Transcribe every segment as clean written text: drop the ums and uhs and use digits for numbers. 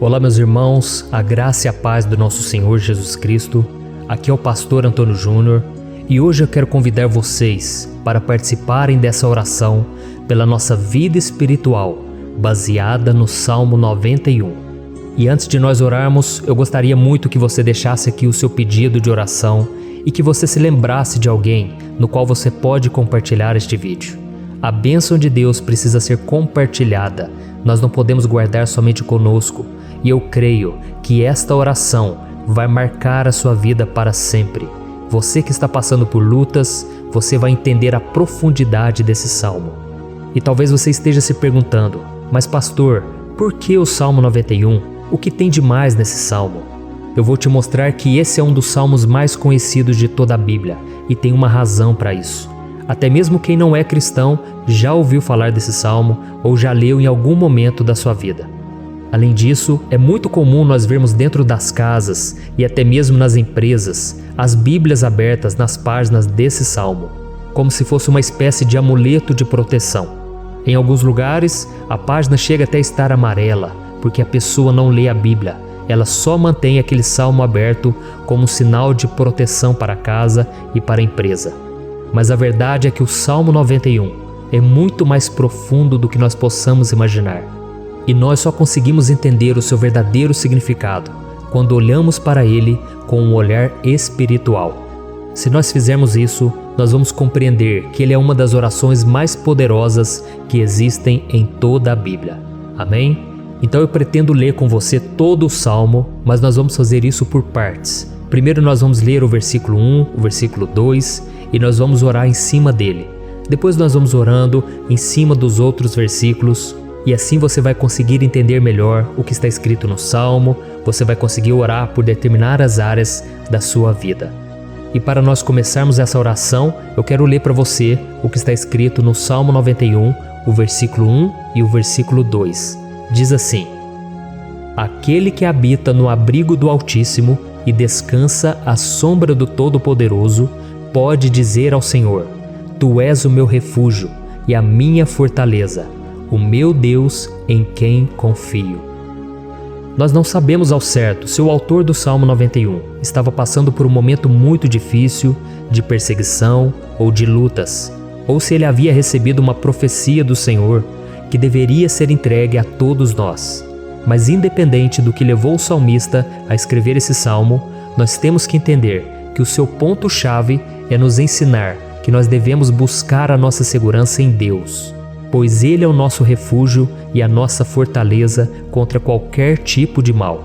Olá, meus irmãos, a graça e a paz do nosso Senhor Jesus Cristo. Aqui é o pastor Antônio Júnior e hoje eu quero convidar vocês para participarem dessa oração pela nossa vida espiritual, baseada no Salmo 91. E antes de nós orarmos, eu gostaria muito que você deixasse aqui o seu pedido de oração e que você se lembrasse de alguém no qual você pode compartilhar este vídeo. A bênção de Deus precisa ser compartilhada, nós não podemos guardar somente conosco. E eu creio que esta oração vai marcar a sua vida para sempre. Você que está passando por lutas, você vai entender a profundidade desse salmo. E talvez você esteja se perguntando, mas pastor, por que o Salmo 91? O que tem de mais nesse salmo? Eu vou te mostrar que esse é um dos salmos mais conhecidos de toda a Bíblia e tem uma razão para isso. Até mesmo quem não é cristão já ouviu falar desse salmo ou já leu em algum momento da sua vida. Além disso, é muito comum nós vermos dentro das casas e até mesmo nas empresas as Bíblias abertas nas páginas desse salmo, como se fosse uma espécie de amuleto de proteção. Em alguns lugares, a página chega até a estar amarela, porque a pessoa não lê a Bíblia, ela só mantém aquele salmo aberto como sinal de proteção para a casa e para a empresa. Mas a verdade é que o Salmo 91 é muito mais profundo do que nós possamos imaginar. E nós só conseguimos entender o seu verdadeiro significado quando olhamos para ele com um olhar espiritual. Se nós fizermos isso, nós vamos compreender que ele é uma das orações mais poderosas que existem em toda a Bíblia. Amém? Então eu pretendo ler com você todo o Salmo, mas nós vamos fazer isso por partes. Primeiro nós vamos ler o versículo 1, o versículo 2 e nós vamos orar em cima dele. Depois nós vamos orando em cima dos outros versículos. E assim você vai conseguir entender melhor o que está escrito no Salmo, você vai conseguir orar por determinadas áreas da sua vida. E para nós começarmos essa oração, eu quero ler para você o que está escrito no Salmo 91, o versículo 1 e o versículo 2. Diz assim: Aquele que habita no abrigo do Altíssimo e descansa à sombra do Todo-Poderoso, pode dizer ao Senhor: Tu és o meu refúgio e a minha fortaleza, o meu Deus em quem confio. Nós não sabemos ao certo se o autor do Salmo 91 estava passando por um momento muito difícil, de perseguição ou de lutas, ou se ele havia recebido uma profecia do Senhor que deveria ser entregue a todos nós. Mas independente do que levou o salmista a escrever esse salmo, nós temos que entender que o seu ponto-chave é nos ensinar que nós devemos buscar a nossa segurança em Deus, pois Ele é o nosso refúgio e a nossa fortaleza contra qualquer tipo de mal.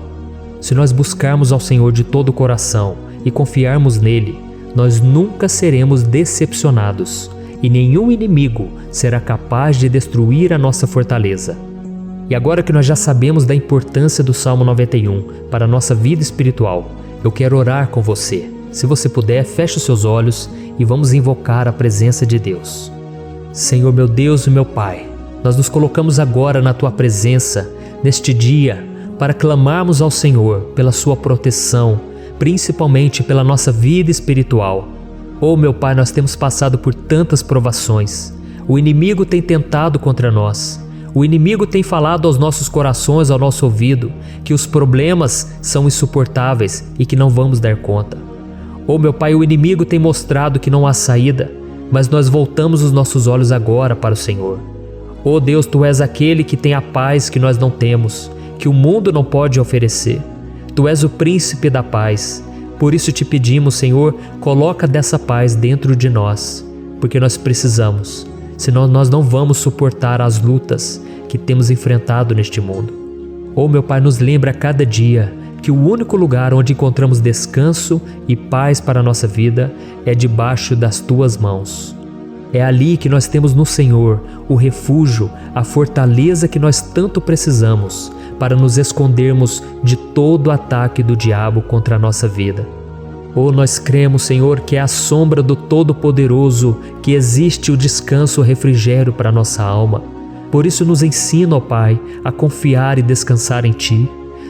Se nós buscarmos ao Senhor de todo o coração e confiarmos nele, nós nunca seremos decepcionados e nenhum inimigo será capaz de destruir a nossa fortaleza. E agora que nós já sabemos da importância do Salmo 91 para a nossa vida espiritual, eu quero orar com você. Se você puder, feche os seus olhos e vamos invocar a presença de Deus. Senhor meu Deus e meu Pai, nós nos colocamos agora na Tua presença, neste dia, para clamarmos ao Senhor pela Sua proteção, principalmente pela nossa vida espiritual. Oh meu Pai, nós temos passado por tantas provações, o inimigo tem tentado contra nós, o inimigo tem falado aos nossos corações, ao nosso ouvido, que os problemas são insuportáveis e que não vamos dar conta. Oh meu Pai, o inimigo tem mostrado que não há saída, mas nós voltamos os nossos olhos agora para o Senhor. Oh Deus, Tu és aquele que tem a paz que nós não temos, que o mundo não pode oferecer. Tu és o príncipe da paz. Por isso te pedimos, Senhor, coloca dessa paz dentro de nós, porque nós precisamos, senão nós não vamos suportar as lutas que temos enfrentado neste mundo. Oh meu Pai, nos lembra a cada dia que o único lugar onde encontramos descanso e paz para a nossa vida é debaixo das Tuas mãos. É ali que nós temos no Senhor o refúgio, a fortaleza que nós tanto precisamos para nos escondermos de todo o ataque do diabo contra a nossa vida. Oh, nós cremos, Senhor, que é à sombra do Todo-Poderoso que existe o descanso, o refrigério para a nossa alma. Por isso nos ensina, ó Pai, a confiar e descansar em Ti.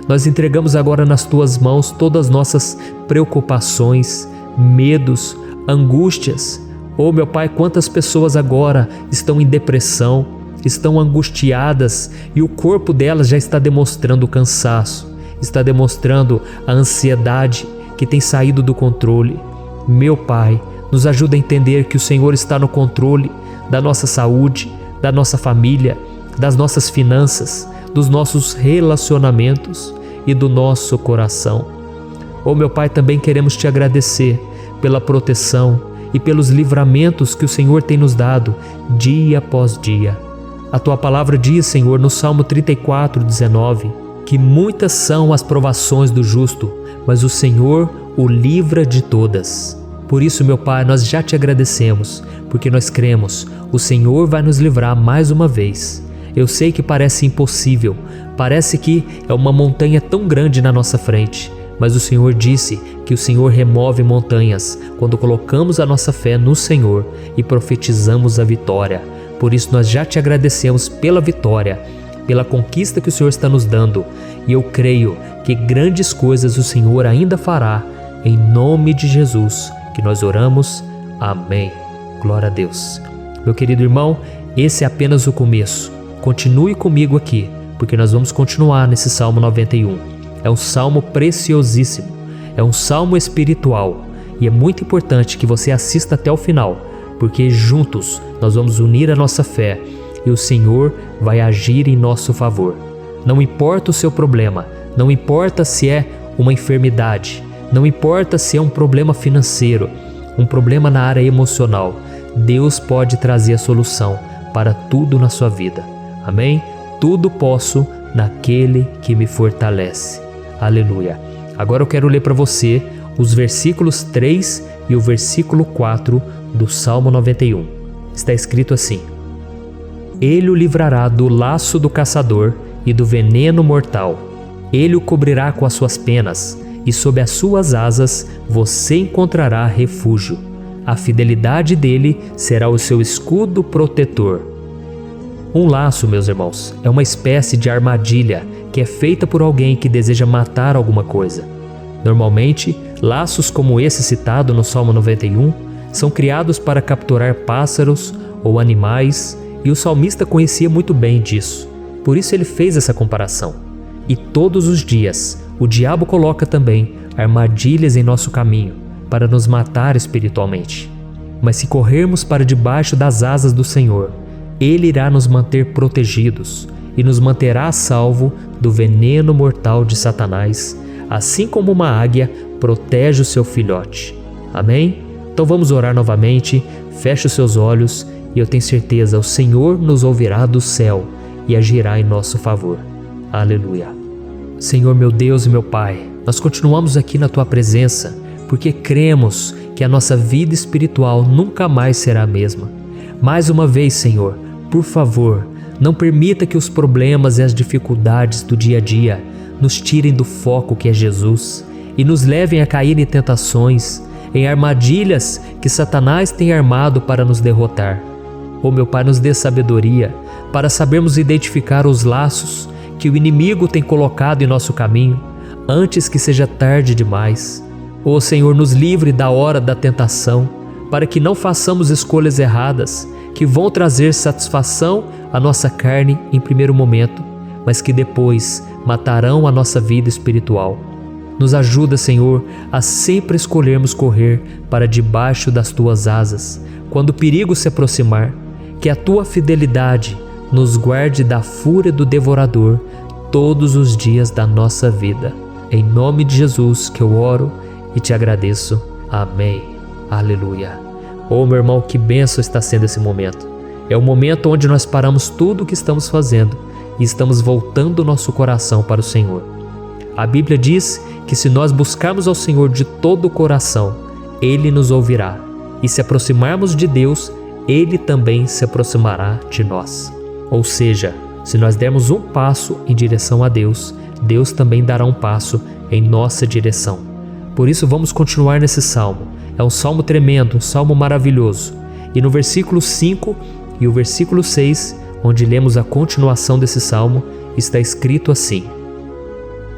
Nós entregamos agora nas Tuas mãos todas as nossas preocupações, medos, angústias. Oh meu Pai, quantas pessoas agora estão em depressão, estão angustiadas e o corpo delas já está demonstrando cansaço, está demonstrando a ansiedade que tem saído do controle. Meu Pai, nos ajuda a entender que o Senhor está no controle da nossa saúde, da nossa família, das nossas finanças, dos nossos relacionamentos e do nosso coração. Oh, meu Pai, também queremos te agradecer pela proteção e pelos livramentos que o Senhor tem nos dado dia após dia. A tua palavra diz, Senhor, no Salmo 34:19, que muitas são as provações do justo, mas o Senhor o livra de todas. Por isso, meu Pai, nós já te agradecemos, porque nós cremos, o Senhor vai nos livrar mais uma vez. Eu sei que parece impossível, parece que é uma montanha tão grande na nossa frente, mas o Senhor disse que o Senhor remove montanhas quando colocamos a nossa fé no Senhor e profetizamos a vitória. Por isso nós já te agradecemos pela vitória, pela conquista que o Senhor está nos dando, e eu creio que grandes coisas o Senhor ainda fará. Em nome de Jesus que nós oramos. Amém. Glória a Deus. Meu querido irmão, esse é apenas o começo. Continue comigo aqui, porque nós vamos continuar nesse Salmo 91. É um salmo preciosíssimo, é um salmo espiritual, e é muito importante que você assista até o final, porque juntos nós vamos unir a nossa fé e o Senhor vai agir em nosso favor. Não importa o seu problema, não importa se é uma enfermidade, não importa se é um problema financeiro, um problema na área emocional, Deus pode trazer a solução para tudo na sua vida. Amém? Tudo posso naquele que me fortalece. Aleluia. Agora eu quero ler para você os versículos 3 e o versículo 4 do Salmo 91. Está escrito assim: Ele o livrará do laço do caçador e do veneno mortal. Ele o cobrirá com as suas penas, e sob as suas asas você encontrará refúgio. A fidelidade dele será o seu escudo protetor. Um laço, meus irmãos, é uma espécie de armadilha que é feita por alguém que deseja matar alguma coisa. Normalmente, laços como esse citado no Salmo 91 são criados para capturar pássaros ou animais, e o salmista conhecia muito bem disso. Por isso ele fez essa comparação. E todos os dias, o diabo coloca também armadilhas em nosso caminho para nos matar espiritualmente. Mas se corrermos para debaixo das asas do Senhor, Ele irá nos manter protegidos e nos manterá a salvo do veneno mortal de Satanás, assim como uma águia protege o seu filhote. Amém? Então vamos orar novamente, feche os seus olhos e eu tenho certeza, o Senhor nos ouvirá do céu e agirá em nosso favor. Aleluia. Senhor, meu Deus e meu Pai, nós continuamos aqui na Tua presença porque cremos que a nossa vida espiritual nunca mais será a mesma. Mais uma vez, Senhor, por favor, não permita que os problemas e as dificuldades do dia a dia nos tirem do foco que é Jesus e nos levem a cair em tentações, em armadilhas que Satanás tem armado para nos derrotar. Oh, meu Pai, nos dê sabedoria para sabermos identificar os laços que o inimigo tem colocado em nosso caminho antes que seja tarde demais. Oh, Senhor, nos livre da hora da tentação, para que não façamos escolhas erradas que vão trazer satisfação à nossa carne em primeiro momento, mas que depois matarão a nossa vida espiritual. Nos ajuda, Senhor, a sempre escolhermos correr para debaixo das Tuas asas, quando o perigo se aproximar, que a Tua fidelidade nos guarde da fúria do devorador todos os dias da nossa vida. Em nome de Jesus que eu oro e te agradeço. Amém. Aleluia. Oh, meu irmão, que bênção está sendo esse momento. É o momento onde nós paramos tudo o que estamos fazendo e estamos voltando o nosso coração para o Senhor. A Bíblia diz que se nós buscarmos ao Senhor de todo o coração, Ele nos ouvirá. E se aproximarmos de Deus, Ele também se aproximará de nós. Ou seja, se nós dermos um passo em direção a Deus, Deus também dará um passo em nossa direção. Por isso vamos continuar nesse salmo. É um salmo tremendo, um salmo maravilhoso. E no versículo 5 e o versículo 6, onde lemos a continuação desse salmo, está escrito assim: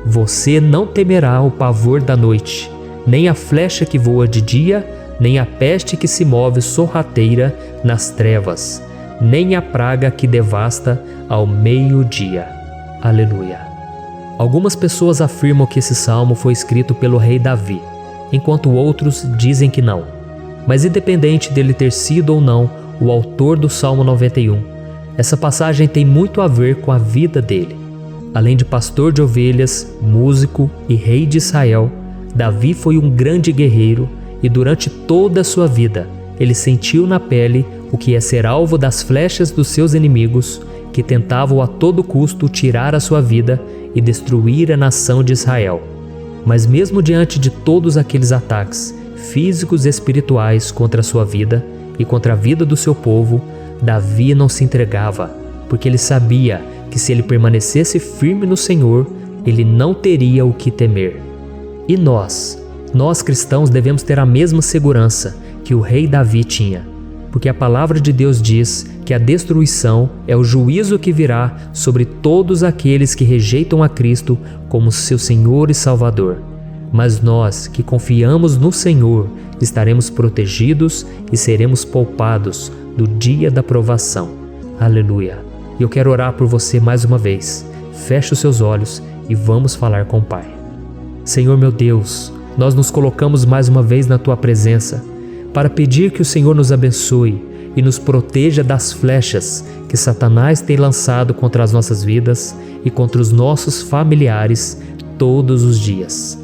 Você não temerá o pavor da noite, nem a flecha que voa de dia, nem a peste que se move sorrateira nas trevas. nem a praga que devasta ao meio-dia. Aleluia. Algumas pessoas afirmam que esse salmo foi escrito pelo rei Davi, enquanto outros dizem que não. Mas independente dele ter sido ou não o autor do Salmo 91, essa passagem tem muito a ver com a vida dele. Além de pastor de ovelhas, músico e rei de Israel, Davi foi um grande guerreiro e durante toda a sua vida ele sentiu na pele o que é ser alvo das flechas dos seus inimigos, que tentavam a todo custo tirar a sua vida e destruir a nação de Israel. Mas mesmo diante de todos aqueles ataques físicos e espirituais contra a sua vida e contra a vida do seu povo, Davi não se entregava, porque ele sabia que se ele permanecesse firme no Senhor, ele não teria o que temer. E nós cristãos devemos ter a mesma segurança que o rei Davi tinha, porque a palavra de Deus diz que a destruição é o juízo que virá sobre todos aqueles que rejeitam a Cristo como seu Senhor e Salvador. Mas nós que confiamos no Senhor estaremos protegidos e seremos poupados do dia da provação. Aleluia! E eu quero orar por você mais uma vez. Feche os seus olhos e vamos falar com o Pai. Senhor meu Deus, nós nos colocamos mais uma vez na Tua presença para pedir que o Senhor nos abençoe e nos proteja das flechas que Satanás tem lançado contra as nossas vidas e contra os nossos familiares todos os dias.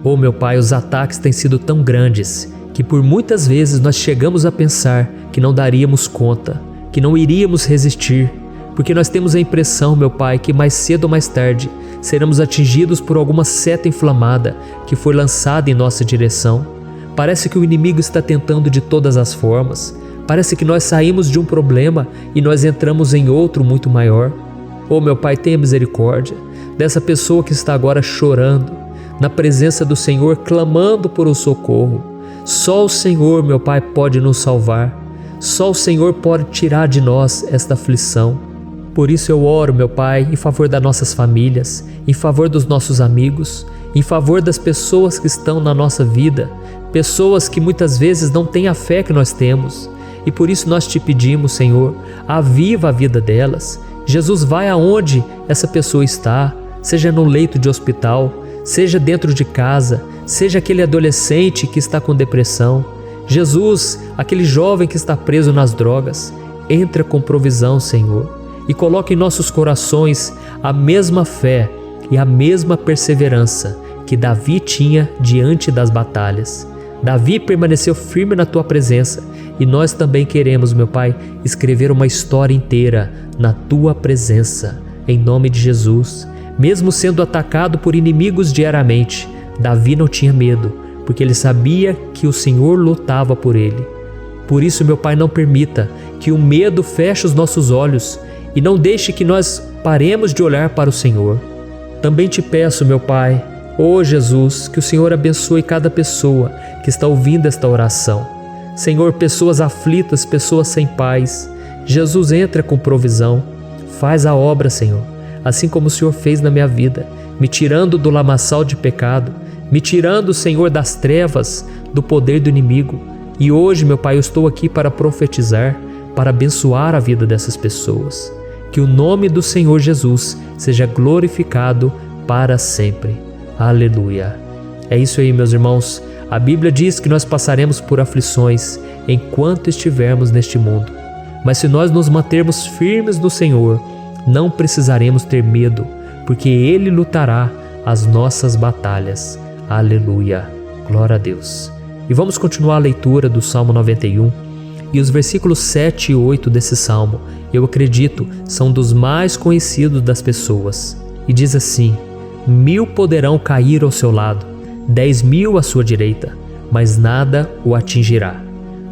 Oh meu Pai, os ataques têm sido tão grandes que por muitas vezes nós chegamos a pensar que não daríamos conta, que não iríamos resistir, porque nós temos a impressão, meu Pai, que mais cedo ou mais tarde seremos atingidos por alguma seta inflamada que foi lançada em nossa direção. Parece que o inimigo está tentando de todas as formas. Parece que nós saímos de um problema e nós entramos em outro muito maior. Oh meu Pai, tenha misericórdia dessa pessoa que está agora chorando, na presença do Senhor, clamando por um socorro. Só o Senhor, meu Pai, pode nos salvar. Só o Senhor pode tirar de nós esta aflição. Por isso eu oro, meu Pai, em favor das nossas famílias, em favor dos nossos amigos, em favor das pessoas que estão na nossa vida, pessoas que muitas vezes não têm a fé que nós temos. E por isso nós te pedimos, Senhor, aviva a vida delas. Jesus, vai aonde essa pessoa está, seja no leito de hospital, seja dentro de casa, seja aquele adolescente que está com depressão. Jesus, aquele jovem que está preso nas drogas, entra com provisão, Senhor, e coloca em nossos corações a mesma fé e a mesma perseverança que Davi tinha diante das batalhas. Davi permaneceu firme na Tua presença e nós também queremos, meu Pai, escrever uma história inteira na Tua presença, em nome de Jesus. Mesmo sendo atacado por inimigos diariamente, Davi não tinha medo, porque ele sabia que o Senhor lutava por ele. Por isso, meu Pai, não permita que o medo feche os nossos olhos e não deixe que nós paremos de olhar para o Senhor. Também te peço, meu Pai, ó Jesus, que o Senhor abençoe cada pessoa que está ouvindo esta oração. Senhor, pessoas aflitas, pessoas sem paz. Jesus, entra com provisão. Faz a obra, Senhor, assim como o Senhor fez na minha vida, me tirando do lamaçal de pecado, me tirando, Senhor, das trevas, do poder do inimigo. E hoje, meu Pai, eu estou aqui para profetizar, para abençoar a vida dessas pessoas. Que o nome do Senhor Jesus seja glorificado para sempre. Aleluia. É isso aí, meus irmãos. A Bíblia diz que nós passaremos por aflições enquanto estivermos neste mundo. Mas se nós nos mantermos firmes no Senhor, não precisaremos ter medo, porque Ele lutará as nossas batalhas. Aleluia. Glória a Deus. E vamos continuar a leitura do Salmo 91. E os versículos 7 e 8 desse salmo, eu acredito, são dos mais conhecidos das pessoas. E diz assim: 1000 poderão cair ao seu lado, 10.000 à sua direita, mas nada o atingirá.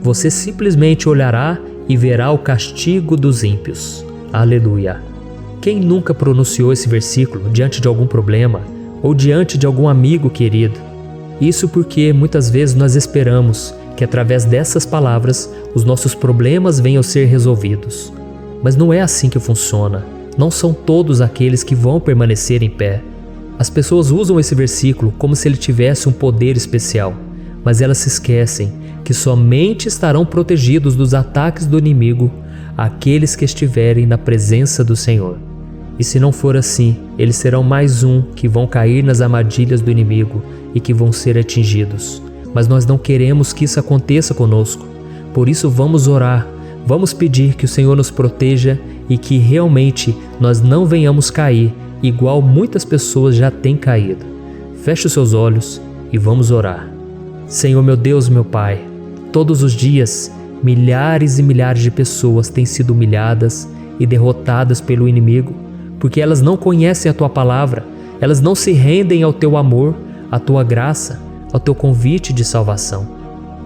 Você simplesmente olhará e verá o castigo dos ímpios. Aleluia. Quem nunca pronunciou esse versículo diante de algum problema ou diante de algum amigo querido? Isso porque muitas vezes nós esperamos que através dessas palavras os nossos problemas venham a ser resolvidos. Mas não é assim que funciona. Não são todos aqueles que vão permanecer em pé. As pessoas usam esse versículo como se ele tivesse um poder especial, mas elas se esquecem que somente estarão protegidos dos ataques do inimigo àqueles que estiverem na presença do Senhor. E se não for assim, eles serão mais um que vão cair nas armadilhas do inimigo e que vão ser atingidos. Mas nós não queremos que isso aconteça conosco. Por isso vamos orar, vamos pedir que o Senhor nos proteja e que realmente nós não venhamos cair igual muitas pessoas já têm caído. Feche os seus olhos e vamos orar. Senhor meu Deus, meu Pai, todos os dias milhares e milhares de pessoas têm sido humilhadas e derrotadas pelo inimigo, porque elas não conhecem a Tua palavra, elas não se rendem ao Teu amor, à Tua graça, ao Teu convite de salvação.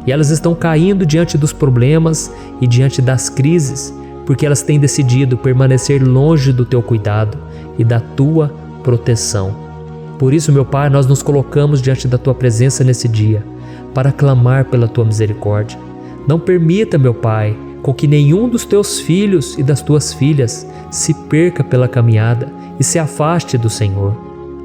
E elas estão caindo diante dos problemas e diante das crises, porque elas têm decidido permanecer longe do Teu cuidado e da Tua proteção. Por isso, meu Pai, nós nos colocamos diante da Tua presença nesse dia, para clamar pela Tua misericórdia. Não permita, meu Pai, com que nenhum dos Teus filhos e das Tuas filhas se perca pela caminhada e se afaste do Senhor.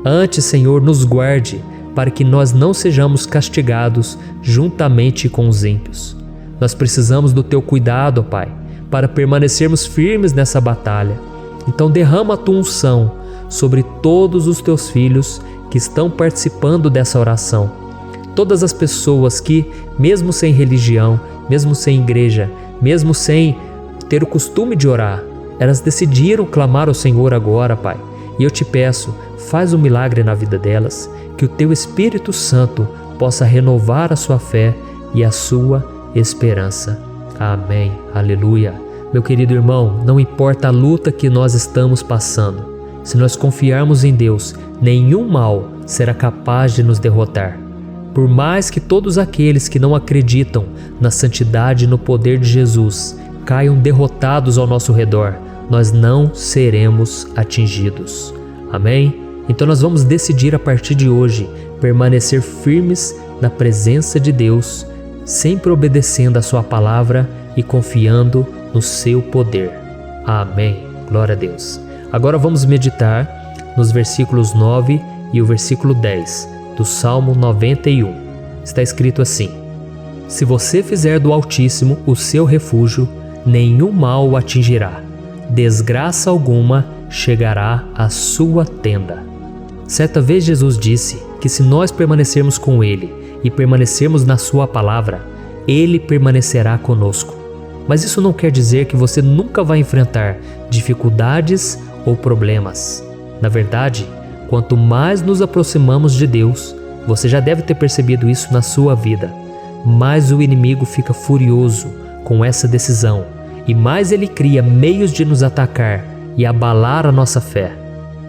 Antes, Senhor, nos guarde, para que nós não sejamos castigados juntamente com os ímpios. Nós precisamos do Teu cuidado, ó Pai, para permanecermos firmes nessa batalha. Então derrama a Tua unção sobre todos os Teus filhos que estão participando dessa oração. Todas as pessoas que, mesmo sem religião, mesmo sem igreja, mesmo sem ter o costume de orar, elas decidiram clamar ao Senhor agora, Pai. E eu te peço, faz um milagre na vida delas, que o Teu Espírito Santo possa renovar a sua fé e a sua esperança. Amém. Aleluia. Meu querido irmão, não importa a luta que nós estamos passando, se nós confiarmos em Deus, nenhum mal será capaz de nos derrotar. Por mais que todos aqueles que não acreditam na santidade e no poder de Jesus caiam derrotados ao nosso redor, nós não seremos atingidos. Amém? Então nós vamos decidir a partir de hoje permanecer firmes na presença de Deus, sempre obedecendo a Sua palavra e confiando no Seu poder. Amém. Glória a Deus. Agora vamos meditar nos versículos 9 e o versículo 10 do Salmo 91. Está escrito assim: Se você fizer do Altíssimo o seu refúgio, nenhum mal o atingirá, desgraça alguma chegará à sua tenda. Certa vez Jesus disse que se nós permanecermos com Ele e permanecermos na Sua palavra, Ele permanecerá conosco. Mas isso não quer dizer que você nunca vai enfrentar dificuldades ou problemas. Na verdade, quanto mais nos aproximamos de Deus, você já deve ter percebido isso na sua vida, mais o inimigo fica furioso com essa decisão e mais ele cria meios de nos atacar e abalar a nossa fé.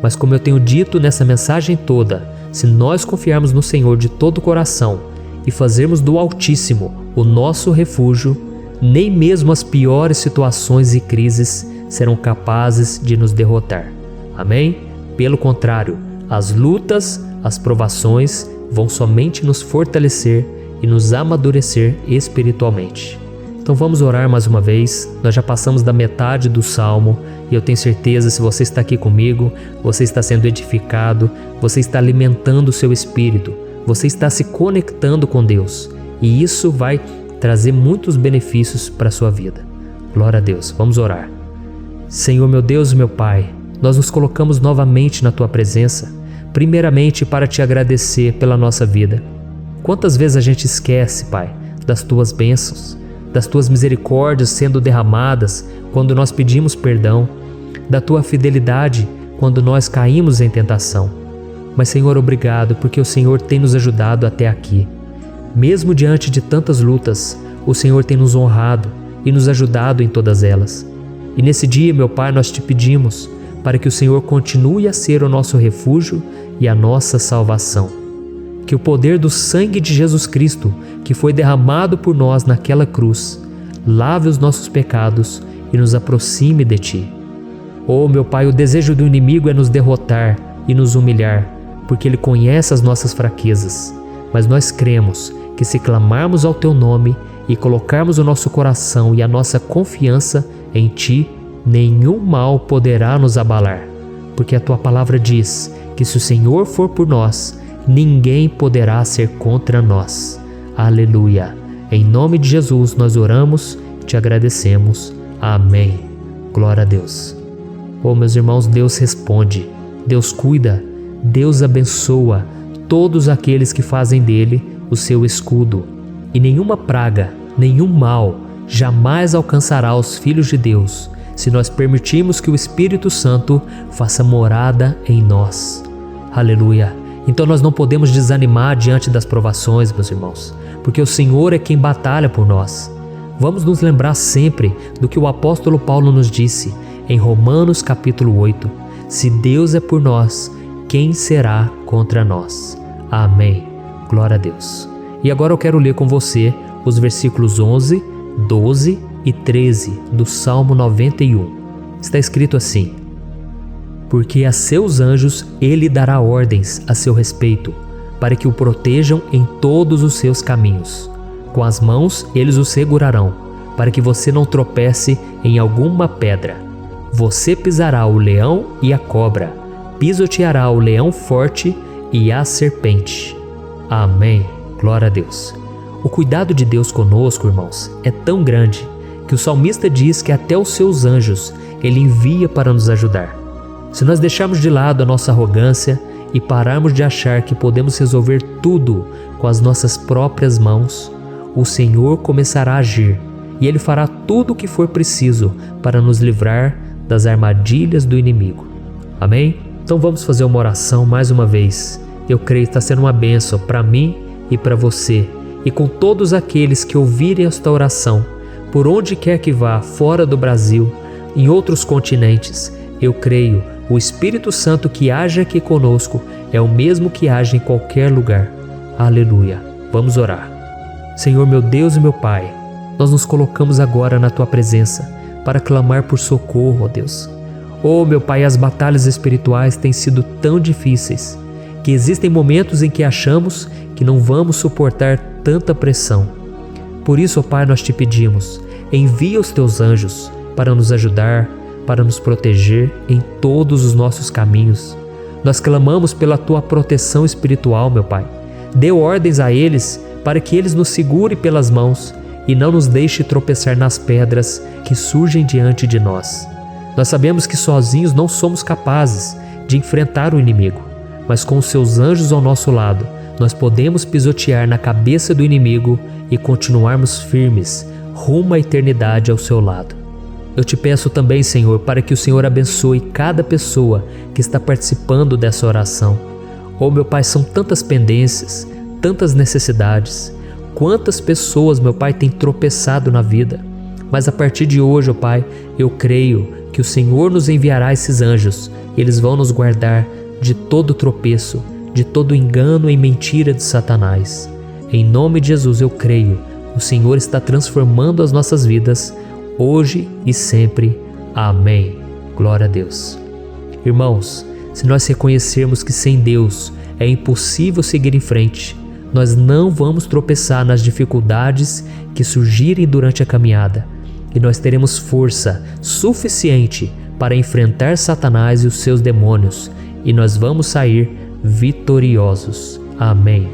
Mas como eu tenho dito nessa mensagem toda, se nós confiarmos no Senhor de todo o coração e fazermos do Altíssimo o nosso refúgio, nem mesmo as piores situações e crises serão capazes de nos derrotar. Amém? Pelo contrário, as lutas, as provações vão somente nos fortalecer e nos amadurecer espiritualmente. Então vamos orar mais uma vez. Nós já passamos da metade do Salmo e eu tenho certeza, se você está aqui comigo, você está sendo edificado, você está alimentando o seu espírito, você está se conectando com Deus e isso vai trazer muitos benefícios para a sua vida. Glória a Deus. Vamos orar. Senhor meu Deus e meu Pai, nós nos colocamos novamente na Tua presença, primeiramente para Te agradecer pela nossa vida. Quantas vezes a gente esquece, Pai, das Tuas bênçãos, das Tuas misericórdias sendo derramadas quando nós pedimos perdão, da Tua fidelidade quando nós caímos em tentação. Mas, Senhor, obrigado, porque o Senhor tem nos ajudado até aqui. Mesmo diante de tantas lutas, o Senhor tem nos honrado e nos ajudado em todas elas. E nesse dia, meu Pai, nós Te pedimos para que o Senhor continue a ser o nosso refúgio e a nossa salvação. Que o poder do sangue de Jesus Cristo, que foi derramado por nós naquela cruz, lave os nossos pecados e nos aproxime de Ti. Oh, meu Pai, o desejo do inimigo é nos derrotar e nos humilhar, porque ele conhece as nossas fraquezas. Mas nós cremos que se clamarmos ao Teu nome e colocarmos o nosso coração e a nossa confiança em Ti, nenhum mal poderá nos abalar, porque a Tua palavra diz que se o Senhor for por nós, ninguém poderá ser contra nós. Aleluia! Em nome de Jesus nós oramos e Te agradecemos. Amém. Glória a Deus. Oh, meus irmãos, Deus responde, Deus cuida, Deus abençoa todos aqueles que fazem dele o seu escudo. E nenhuma praga, nenhum mal jamais alcançará os filhos de Deus, se nós permitirmos que o Espírito Santo faça morada em nós. Aleluia! Então nós não podemos desanimar diante das provações, meus irmãos, porque o Senhor é quem batalha por nós. Vamos nos lembrar sempre do que o apóstolo Paulo nos disse em Romanos capítulo 8. Se Deus é por nós, quem será contra nós? Amém. Glória a Deus. E agora eu quero ler com você os versículos 11, 12 e 13 do Salmo 91. Está escrito assim: porque a seus anjos ele dará ordens a seu respeito, para que o protejam em todos os seus caminhos. Com as mãos eles o segurarão, para que você não tropece em alguma pedra. Você pisará o leão e a cobra, pisoteará o leão forte e a serpente. Amém. Glória a Deus. O cuidado de Deus conosco, irmãos, é tão grande que o salmista diz que até os seus anjos ele envia para nos ajudar. Se nós deixarmos de lado a nossa arrogância e pararmos de achar que podemos resolver tudo com as nossas próprias mãos, o Senhor começará a agir e Ele fará tudo o que for preciso para nos livrar das armadilhas do inimigo. Amém? Então vamos fazer uma oração mais uma vez. Eu creio que está sendo uma bênção para mim e para você, e com todos aqueles que ouvirem esta oração, por onde quer que vá, fora do Brasil, em outros continentes. Eu creio, o Espírito Santo que age aqui conosco é o mesmo que age em qualquer lugar. Aleluia. Vamos orar. Senhor, meu Deus e meu Pai, nós nos colocamos agora na Tua presença para clamar por socorro, ó Deus. Oh, meu Pai, as batalhas espirituais têm sido tão difíceis que existem momentos em que achamos que não vamos suportar tanta pressão. Por isso, ó Pai, nós te pedimos, envia os Teus anjos para nos ajudar, para nos proteger em todos os nossos caminhos. Nós clamamos pela Tua proteção espiritual, meu Pai. Dê ordens a eles para que eles nos segurem pelas mãos e não nos deixe tropeçar nas pedras que surgem diante de nós. Nós sabemos que sozinhos não somos capazes de enfrentar o inimigo, mas com os Seus anjos ao nosso lado, nós podemos pisotear na cabeça do inimigo e continuarmos firmes rumo à eternidade ao Seu lado. Eu te peço também, Senhor, para que o Senhor abençoe cada pessoa que está participando dessa oração. Oh, meu Pai, são tantas pendências, tantas necessidades. Quantas pessoas, meu Pai, têm tropeçado na vida. Mas a partir de hoje, ó Pai, eu creio que o Senhor nos enviará esses anjos. Eles vão nos guardar de todo tropeço, de todo engano e mentira de Satanás. Em nome de Jesus eu creio, o Senhor está transformando as nossas vidas, hoje e sempre. Amém. Glória a Deus. Irmãos, se nós reconhecermos que sem Deus é impossível seguir em frente, nós não vamos tropeçar nas dificuldades que surgirem durante a caminhada, e nós teremos força suficiente para enfrentar Satanás e os seus demônios, e nós vamos sair vitoriosos. Amém.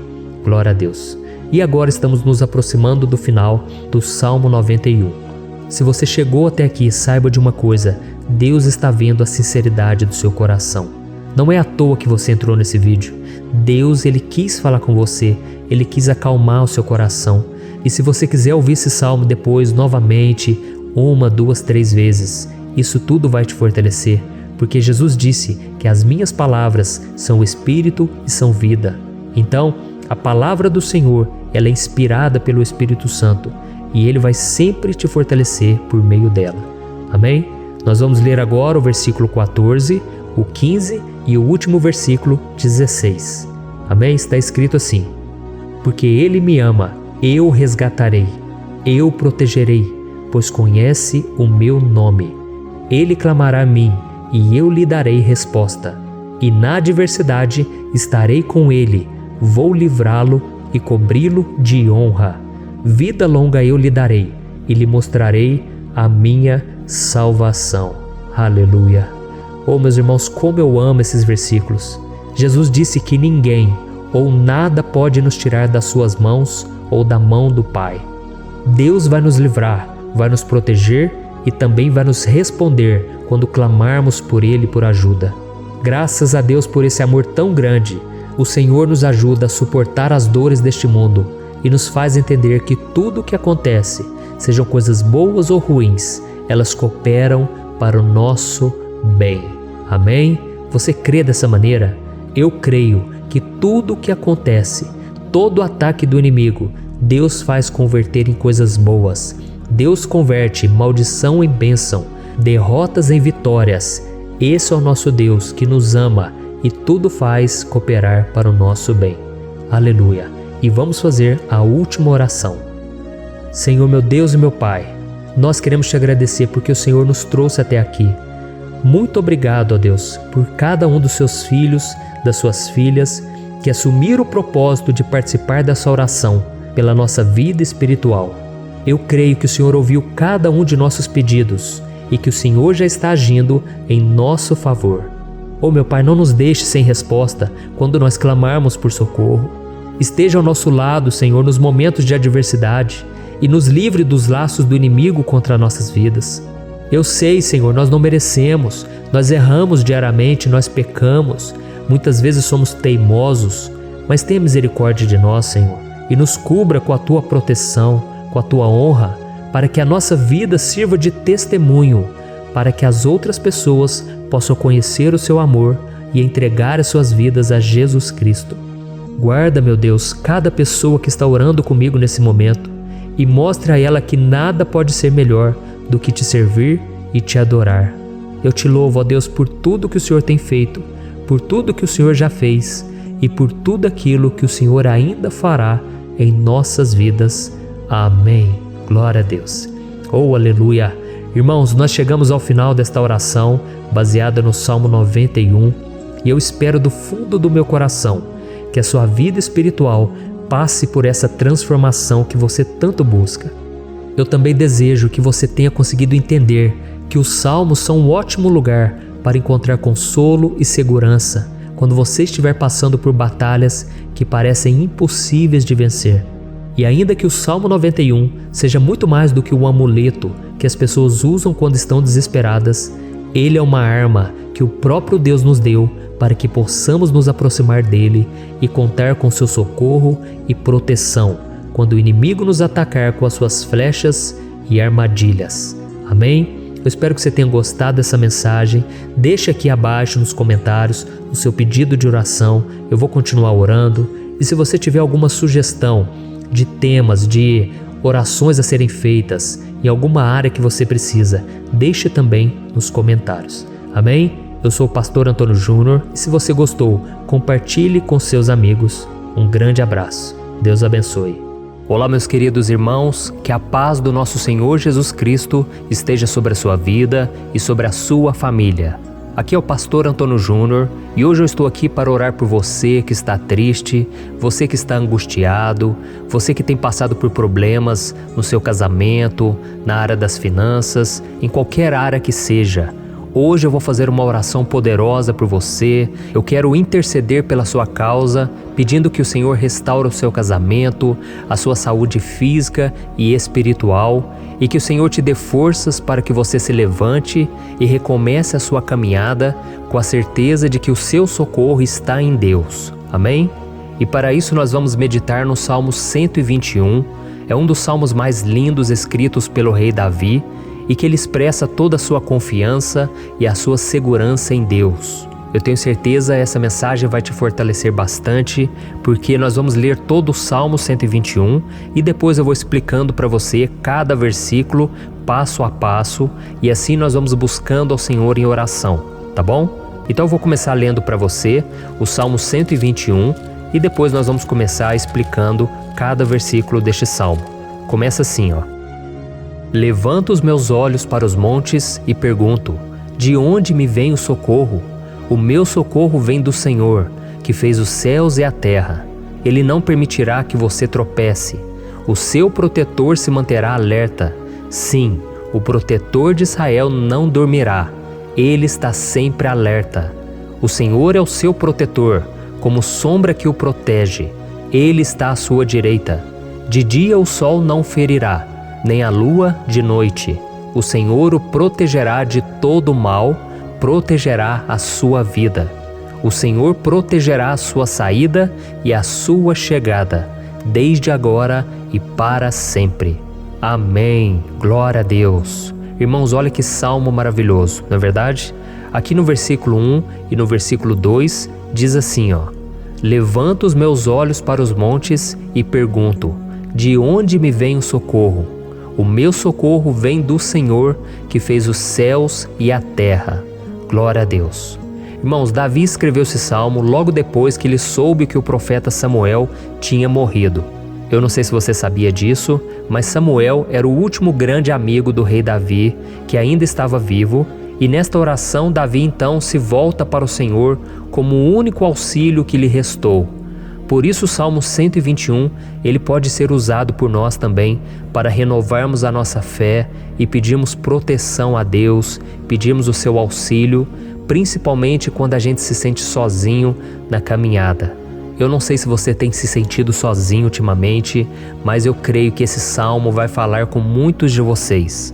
Glória a Deus. E agora estamos nos aproximando do final do Salmo 91. Se você chegou até aqui, saiba de uma coisa: Deus está vendo a sinceridade do seu coração. Não é à toa que você entrou nesse vídeo. Deus, Ele quis falar com você, Ele quis acalmar o seu coração. E se você quiser ouvir esse salmo depois, novamente, 1, 2, 3 vezes, isso tudo vai te fortalecer, porque Jesus disse que as minhas palavras são espírito e são vida. Então, a palavra do Senhor, ela é inspirada pelo Espírito Santo, e Ele vai sempre te fortalecer por meio dela. Amém? Nós vamos ler agora o versículo 14, o 15 e o último versículo 16. Amém? Está escrito assim: porque Ele me ama, eu o resgatarei, eu o protegerei, pois conhece o meu nome. Ele clamará a mim, e eu lhe darei resposta. E na adversidade estarei com ele, vou livrá-lo e cobri-lo de honra. Vida longa eu lhe darei, e lhe mostrarei a minha salvação. Aleluia. Oh, meus irmãos, como eu amo esses versículos. Jesus disse que ninguém ou nada pode nos tirar das suas mãos ou da mão do Pai. Deus vai nos livrar, vai nos proteger e também vai nos responder quando clamarmos por Ele por ajuda. Graças a Deus por esse amor tão grande, o Senhor nos ajuda a suportar as dores deste mundo e nos faz entender que tudo o que acontece, sejam coisas boas ou ruins, elas cooperam para o nosso bem. Amém? Você crê dessa maneira? Eu creio que tudo o que acontece, todo ataque do inimigo, Deus faz converter em coisas boas. Deus converte maldição em bênção, derrotas em vitórias. Esse é o nosso Deus que nos ama e tudo faz cooperar para o nosso bem. Aleluia! E vamos fazer a última oração. Senhor meu Deus e meu Pai, nós queremos te agradecer porque o Senhor nos trouxe até aqui. Muito obrigado, ó Deus, por cada um dos seus filhos, das suas filhas, que assumiram o propósito de participar dessa oração pela nossa vida espiritual. Eu creio que o Senhor ouviu cada um de nossos pedidos e que o Senhor já está agindo em nosso favor. Oh meu Pai, não nos deixe sem resposta quando nós clamarmos por socorro. Esteja ao nosso lado, Senhor, nos momentos de adversidade e nos livre dos laços do inimigo contra nossas vidas. Eu sei, Senhor, nós não merecemos, nós erramos diariamente, nós pecamos, muitas vezes somos teimosos, mas tenha misericórdia de nós, Senhor, e nos cubra com a Tua proteção, com a Tua honra, para que a nossa vida sirva de testemunho, para que as outras pessoas possam conhecer o Seu amor e entregar as suas vidas a Jesus Cristo. Guarda, meu Deus, cada pessoa que está orando comigo nesse momento e mostre a ela que nada pode ser melhor do que te servir e te adorar. Eu te louvo, ó Deus, por tudo que o Senhor tem feito, por tudo que o Senhor já fez e por tudo aquilo que o Senhor ainda fará em nossas vidas. Amém. Glória a Deus. Oh, aleluia. Irmãos, nós chegamos ao final desta oração baseada no Salmo 91 e eu espero do fundo do meu coração que a sua vida espiritual passe por essa transformação que você tanto busca. Eu também desejo que você tenha conseguido entender que os salmos são um ótimo lugar para encontrar consolo e segurança quando você estiver passando por batalhas que parecem impossíveis de vencer. E ainda que o Salmo 91 seja muito mais do que um amuleto que as pessoas usam quando estão desesperadas, ele é uma arma que o próprio Deus nos deu para que possamos nos aproximar dele e contar com seu socorro e proteção quando o inimigo nos atacar com as suas flechas e armadilhas. Amém? Eu espero que você tenha gostado dessa mensagem. Deixe aqui abaixo nos comentários o seu pedido de oração. Eu vou continuar orando. E se você tiver alguma sugestão de temas, de orações a serem feitas em alguma área que você precisa, deixe também nos comentários. Amém? Eu sou o pastor Antônio Júnior e se você gostou, compartilhe com seus amigos. Um grande abraço. Deus abençoe. Olá, meus queridos irmãos, que a paz do nosso Senhor Jesus Cristo esteja sobre a sua vida e sobre a sua família. Aqui é o pastor Antônio Júnior e hoje eu estou aqui para orar por você que está triste, você que está angustiado, você que tem passado por problemas no seu casamento, na área das finanças, em qualquer área que seja. Hoje eu vou fazer uma oração poderosa por você. Eu quero interceder pela sua causa, pedindo que o Senhor restaure o seu casamento, a sua saúde física e espiritual, e que o Senhor te dê forças para que você se levante e recomece a sua caminhada com a certeza de que o seu socorro está em Deus. Amém? E para isso nós vamos meditar no Salmo 121. É um dos salmos mais lindos escritos pelo rei Davi, e que ele expressa toda a sua confiança e a sua segurança em Deus. Eu tenho certeza essa mensagem vai te fortalecer bastante, porque nós vamos ler todo o Salmo 121 e depois eu vou explicando para você cada versículo, passo a passo, e assim nós vamos buscando ao Senhor em oração, tá bom? Então eu vou começar lendo para você o Salmo 121 e depois nós vamos começar explicando cada versículo deste salmo. Começa assim, ó. Levanto os meus olhos para os montes e pergunto: de onde me vem o socorro? O meu socorro vem do Senhor, que fez os céus e a terra. Ele não permitirá que você tropece. O seu protetor se manterá alerta. Sim, o protetor de Israel não dormirá. Ele está sempre alerta. O Senhor é o seu protetor, como sombra que o protege. Ele está à sua direita. De dia o sol não ferirá, nem a lua de noite. O Senhor o protegerá de todo mal, protegerá a sua vida. O Senhor protegerá a sua saída e a sua chegada, desde agora e para sempre. Amém. Glória a Deus. Irmãos, olha que salmo maravilhoso, não é verdade? Aqui no versículo 1 e no versículo 2 diz assim, ó: Levanto os meus olhos para os montes e pergunto: de onde me vem o socorro? O meu socorro vem do Senhor, que fez os céus e a terra. Glória a Deus. Irmãos, Davi escreveu esse salmo logo depois que ele soube que o profeta Samuel tinha morrido. Eu não sei se você sabia disso, mas Samuel era o último grande amigo do rei Davi, que ainda estava vivo, e nesta oração Davi então se volta para o Senhor como o único auxílio que lhe restou. Por isso o Salmo 121, ele pode ser usado por nós também para renovarmos a nossa fé e pedirmos proteção a Deus, pedirmos o seu auxílio, principalmente quando a gente se sente sozinho na caminhada. Eu não sei se você tem se sentido sozinho ultimamente, mas eu creio que esse salmo vai falar com muitos de vocês.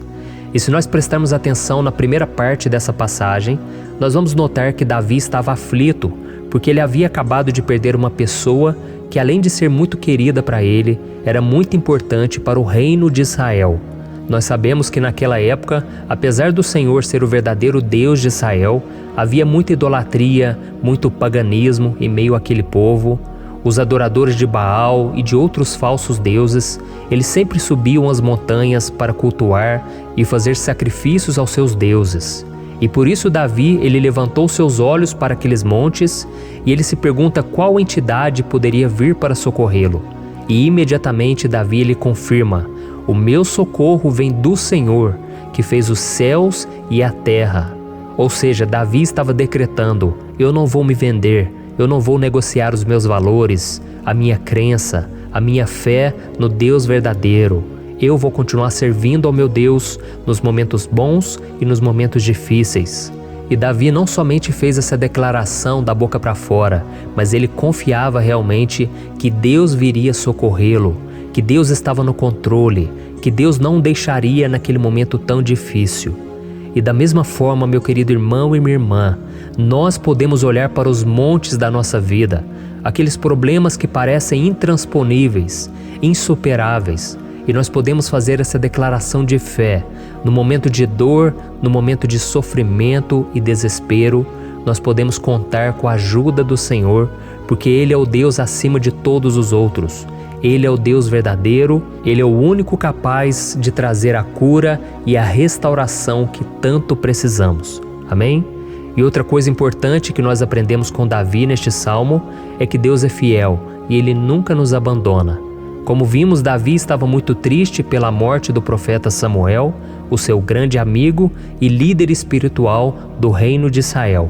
E se nós prestarmos atenção na primeira parte dessa passagem, nós vamos notar que Davi estava aflito, porque ele havia acabado de perder uma pessoa que, além de ser muito querida para ele, era muito importante para o reino de Israel. Nós sabemos que naquela época, apesar do Senhor ser o verdadeiro Deus de Israel, havia muita idolatria, muito paganismo em meio àquele povo. Os adoradores de Baal e de outros falsos deuses, eles sempre subiam as montanhas para cultuar e fazer sacrifícios aos seus deuses. E por isso Davi, ele levantou seus olhos para aqueles montes e ele se pergunta qual entidade poderia vir para socorrê-lo. E imediatamente Davi ele confirma: o meu socorro vem do Senhor, que fez os céus e a terra. Ou seja, Davi estava decretando: eu não vou me vender, eu não vou negociar os meus valores, a minha crença, a minha fé no Deus verdadeiro. Eu vou continuar servindo ao meu Deus nos momentos bons e nos momentos difíceis. E Davi não somente fez essa declaração da boca para fora, mas ele confiava realmente que Deus viria socorrê-lo, que Deus estava no controle, que Deus não o deixaria naquele momento tão difícil. E da mesma forma, meu querido irmão e minha irmã, nós podemos olhar para os montes da nossa vida, aqueles problemas que parecem intransponíveis, insuperáveis, e nós podemos fazer essa declaração de fé. No momento de dor, no momento de sofrimento e desespero, nós podemos contar com a ajuda do Senhor, porque Ele é o Deus acima de todos os outros. Ele é o Deus verdadeiro, Ele é o único capaz de trazer a cura e a restauração que tanto precisamos. Amém? E outra coisa importante que nós aprendemos com Davi neste salmo é que Deus é fiel e Ele nunca nos abandona. Como vimos, Davi estava muito triste pela morte do profeta Samuel, o seu grande amigo e líder espiritual do reino de Israel.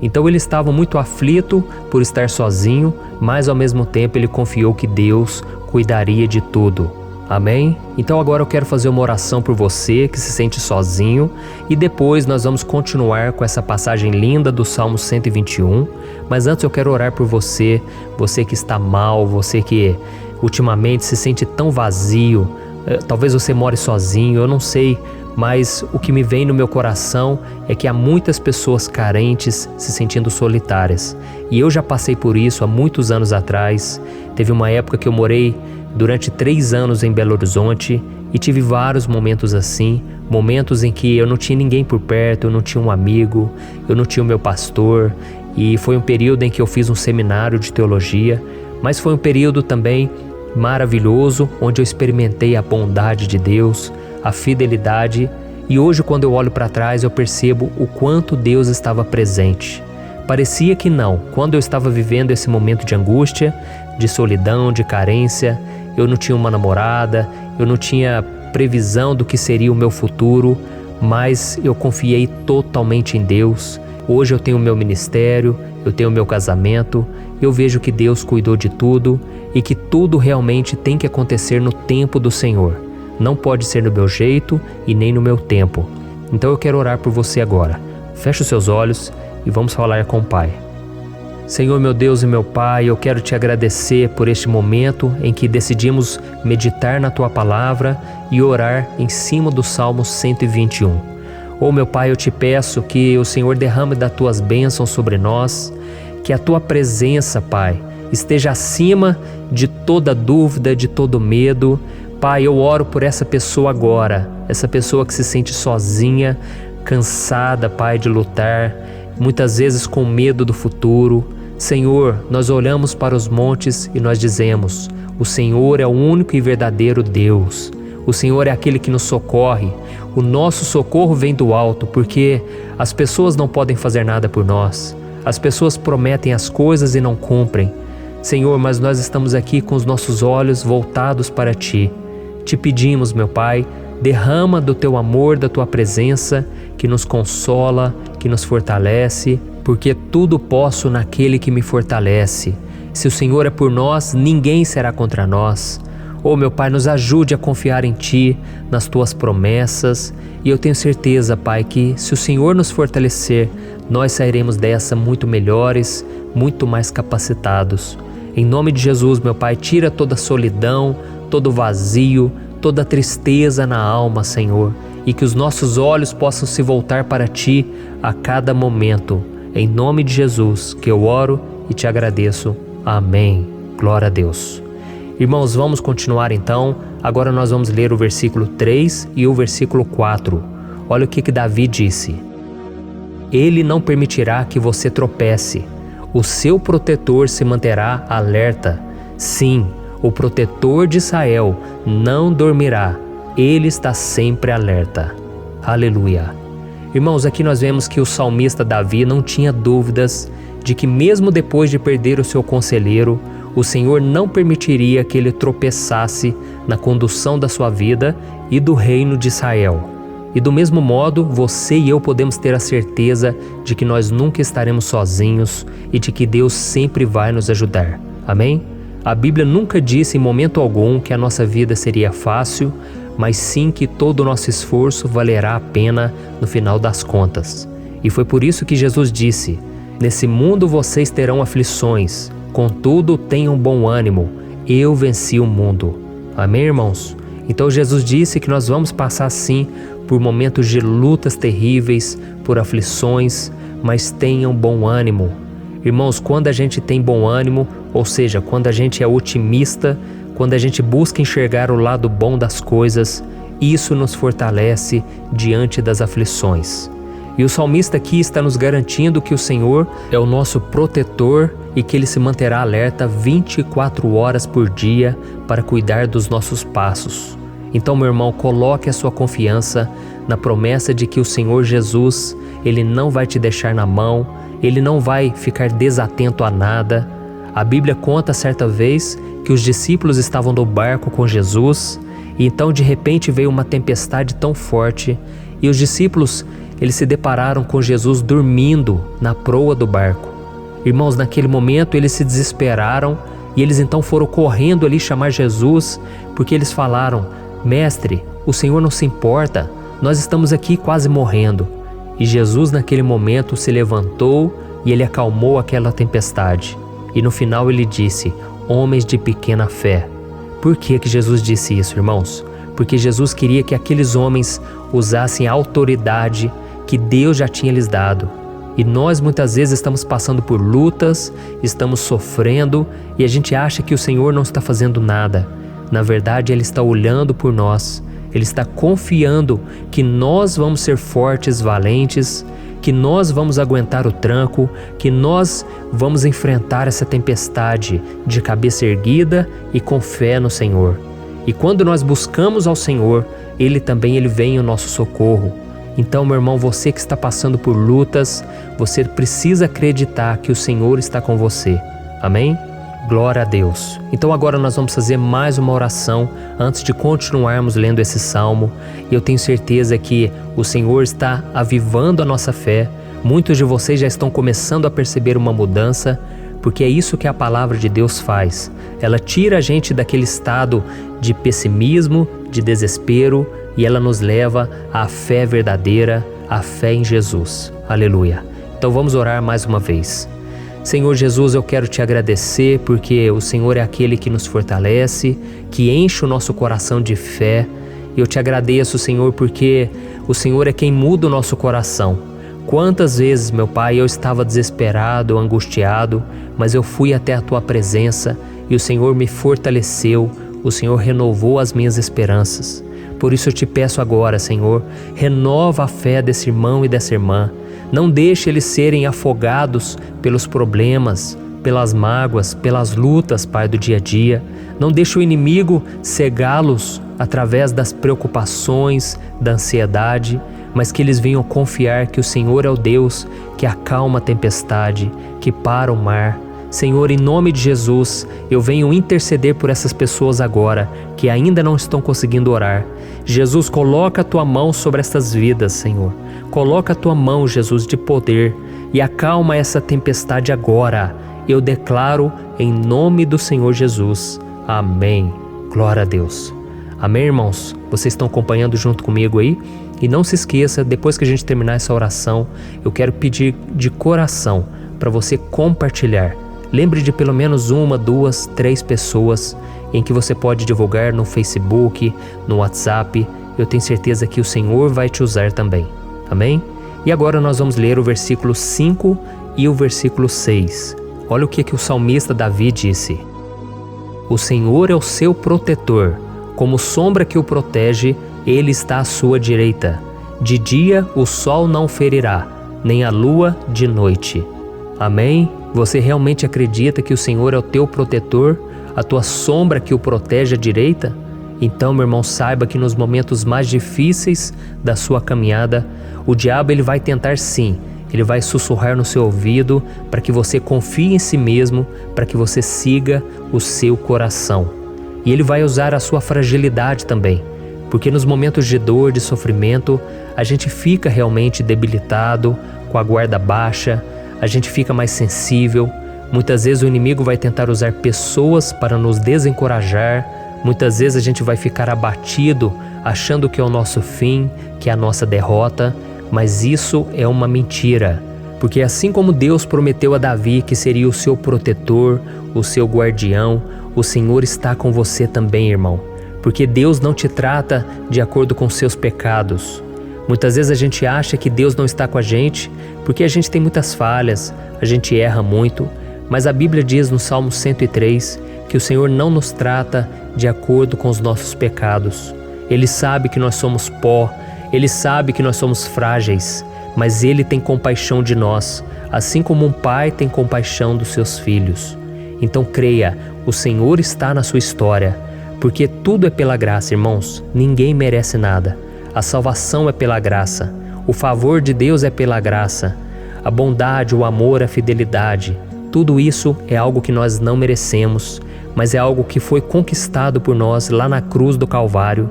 Então ele estava muito aflito por estar sozinho, mas ao mesmo tempo ele confiou que Deus cuidaria de tudo. Amém? Então agora eu quero fazer uma oração por você que se sente sozinho e depois nós vamos continuar com essa passagem linda do Salmo 121. Mas antes eu quero orar por você, você que está mal, você que ultimamente se sente tão vazio, talvez você more sozinho, eu não sei, mas o que me vem no meu coração é que há muitas pessoas carentes se sentindo solitárias. E eu já passei por isso há muitos anos atrás. Teve uma época que eu morei durante 3 anos em Belo Horizonte e tive vários momentos assim, momentos em que eu não tinha ninguém por perto, eu não tinha um amigo, eu não tinha o meu pastor, e foi um período em que eu fiz um seminário de teologia, mas foi um período também maravilhoso, onde eu experimentei a bondade de Deus, a fidelidade, e hoje quando eu olho para trás eu percebo o quanto Deus estava presente. Parecia que não, quando eu estava vivendo esse momento de angústia, de solidão, de carência, eu não tinha uma namorada, eu não tinha previsão do que seria o meu futuro, mas eu confiei totalmente em Deus. Hoje eu tenho o meu ministério, eu tenho o meu casamento, eu vejo que Deus cuidou de tudo e que tudo realmente tem que acontecer no tempo do Senhor. Não pode ser no meu jeito e nem no meu tempo. Então eu quero orar por você agora. Feche os seus olhos e vamos falar com o Pai. Senhor, meu Deus e meu Pai, eu quero te agradecer por este momento em que decidimos meditar na Tua Palavra e orar em cima do Salmo 121. Oh, meu Pai, eu te peço que o Senhor derrame das Tuas bênçãos sobre nós, que a Tua presença, Pai, esteja acima de toda dúvida, de todo medo. Pai, eu oro por essa pessoa agora, essa pessoa que se sente sozinha, cansada, Pai, de lutar, muitas vezes com medo do futuro. Senhor, nós olhamos para os montes e nós dizemos: o Senhor é o único e verdadeiro Deus. O Senhor é aquele que nos socorre. O nosso socorro vem do alto, porque as pessoas não podem fazer nada por nós. As pessoas prometem as coisas e não cumprem. Senhor, mas nós estamos aqui com os nossos olhos voltados para Ti. Te pedimos, meu Pai, derrama do Teu amor, da Tua presença, que nos consola, que nos fortalece, porque tudo posso naquele que me fortalece. Se o Senhor é por nós, ninguém será contra nós. Oh, meu Pai, nos ajude a confiar em Ti, nas Tuas promessas, e eu tenho certeza, Pai, que se o Senhor nos fortalecer, nós sairemos dessa muito melhores, muito mais capacitados. Em nome de Jesus, meu Pai, tira toda a solidão, todo o vazio, toda a tristeza na alma, Senhor, e que os nossos olhos possam se voltar para Ti a cada momento. Em nome de Jesus que eu oro e te agradeço. Amém. Glória a Deus. Irmãos, vamos continuar então. Agora nós vamos ler o versículo 3 e o versículo 4. Olha o que Davi disse: Ele não permitirá que você tropece. O seu protetor se manterá alerta. Sim, o protetor de Israel não dormirá. Ele está sempre alerta. Aleluia. Irmãos, aqui nós vemos que o salmista Davi não tinha dúvidas de que mesmo depois de perder o seu conselheiro, o Senhor não permitiria que ele tropeçasse na condução da sua vida e do reino de Israel. E do mesmo modo, você e eu podemos ter a certeza de que nós nunca estaremos sozinhos e de que Deus sempre vai nos ajudar. Amém? A Bíblia nunca disse em momento algum que a nossa vida seria fácil, mas sim que todo o nosso esforço valerá a pena no final das contas. E foi por isso que Jesus disse: Nesse mundo vocês terão aflições, contudo tenham bom ânimo, eu venci o mundo. Amém, irmãos? Então Jesus disse que nós vamos passar sim por momentos de lutas terríveis, por aflições, mas tenham bom ânimo. Irmãos, quando a gente tem bom ânimo, ou seja, quando a gente é otimista, quando a gente busca enxergar o lado bom das coisas, isso nos fortalece diante das aflições. E o salmista aqui está nos garantindo que o Senhor é o nosso protetor e que Ele se manterá alerta 24 horas por dia para cuidar dos nossos passos. Então, meu irmão, coloque a sua confiança na promessa de que o Senhor Jesus, Ele não vai te deixar na mão, Ele não vai ficar desatento a nada. A Bíblia conta certa vez que os discípulos estavam no barco com Jesus e então de repente veio uma tempestade tão forte e os discípulos eles se depararam com Jesus dormindo na proa do barco. Irmãos, naquele momento eles se desesperaram e eles então foram correndo ali chamar Jesus, porque eles falaram: Mestre, o Senhor não se importa, nós estamos aqui quase morrendo. E Jesus naquele momento se levantou e Ele acalmou aquela tempestade. E no final Ele disse: Homens de pequena fé. Por que Jesus disse isso, irmãos? Porque Jesus queria que aqueles homens usassem a autoridade que Deus já tinha lhes dado. E nós muitas vezes estamos passando por lutas, estamos sofrendo e a gente acha que o Senhor não está fazendo nada. Na verdade, Ele está olhando por nós. Ele está confiando que nós vamos ser fortes, valentes, que nós vamos aguentar o tranco, que nós vamos enfrentar essa tempestade de cabeça erguida e com fé no Senhor. E quando nós buscamos ao Senhor, Ele vem em nosso socorro. Então, meu irmão, você que está passando por lutas, você precisa acreditar que o Senhor está com você. Amém? Glória a Deus. Então agora nós vamos fazer mais uma oração antes de continuarmos lendo esse salmo. E eu tenho certeza que o Senhor está avivando a nossa fé. Muitos de vocês já estão começando a perceber uma mudança, porque é isso que a palavra de Deus faz. Ela tira a gente daquele estado de pessimismo, de desespero, e ela nos leva à fé verdadeira, à fé em Jesus. Aleluia. Então vamos orar mais uma vez. Senhor Jesus, eu quero te agradecer porque o Senhor é aquele que nos fortalece, que enche o nosso coração de fé. E eu te agradeço, Senhor, porque o Senhor é quem muda o nosso coração. Quantas vezes, meu Pai, eu estava desesperado, angustiado, mas eu fui até a Tua presença e o Senhor me fortaleceu, o Senhor renovou as minhas esperanças. Por isso eu te peço agora, Senhor, renova a fé desse irmão e dessa irmã. Não deixe eles serem afogados pelos problemas, pelas mágoas, pelas lutas, Pai, do dia a dia. Não deixe o inimigo cegá-los através das preocupações, da ansiedade, mas que eles venham confiar que o Senhor é o Deus que acalma a tempestade, que para o mar. Senhor, em nome de Jesus, eu venho interceder por essas pessoas agora que ainda não estão conseguindo orar. Jesus, coloca a Tua mão sobre essas vidas, Senhor. Coloca a Tua mão, Jesus, de poder e acalma essa tempestade agora. Eu declaro em nome do Senhor Jesus. Amém. Glória a Deus. Amém, irmãos? Vocês estão acompanhando junto comigo aí? E não se esqueça, depois que a gente terminar essa oração, eu quero pedir de coração para você compartilhar. Lembre de pelo menos 1, 2, 3 pessoas em que você pode divulgar no Facebook, no WhatsApp. Eu tenho certeza que o Senhor vai te usar também. Amém? E agora nós vamos ler o versículo 5 e o versículo 6. Olha o que o salmista Davi disse. O Senhor é o seu protetor, como sombra que o protege, Ele está à sua direita. De dia o sol não ferirá, nem a lua de noite. Amém? Você realmente acredita que o Senhor é o teu protetor, a tua sombra que o protege à direita? Então, meu irmão, saiba que nos momentos mais difíceis da sua caminhada, o diabo ele vai tentar sim, ele vai sussurrar no seu ouvido para que você confie em si mesmo, para que você siga o seu coração. E ele vai usar a sua fragilidade também, porque nos momentos de dor, de sofrimento, a gente fica realmente debilitado, com a guarda baixa, a gente fica mais sensível. Muitas vezes o inimigo vai tentar usar pessoas para nos desencorajar. Muitas vezes a gente vai ficar abatido, achando que é o nosso fim, que é a nossa derrota. Mas isso é uma mentira, porque assim como Deus prometeu a Davi que seria o seu protetor, o seu guardião, o Senhor está com você também, irmão. Porque Deus não te trata de acordo com seus pecados. Muitas vezes a gente acha que Deus não está com a gente porque a gente tem muitas falhas, a gente erra muito, mas a Bíblia diz no Salmo 103 que o Senhor não nos trata de acordo com os nossos pecados. Ele sabe que nós somos pó, Ele sabe que nós somos frágeis, mas Ele tem compaixão de nós, assim como um pai tem compaixão dos seus filhos. Então creia, o Senhor está na sua história, porque tudo é pela graça, irmãos, ninguém merece nada. A salvação é pela graça, o favor de Deus é pela graça, a bondade, o amor, a fidelidade, tudo isso é algo que nós não merecemos, mas é algo que foi conquistado por nós lá na cruz do Calvário,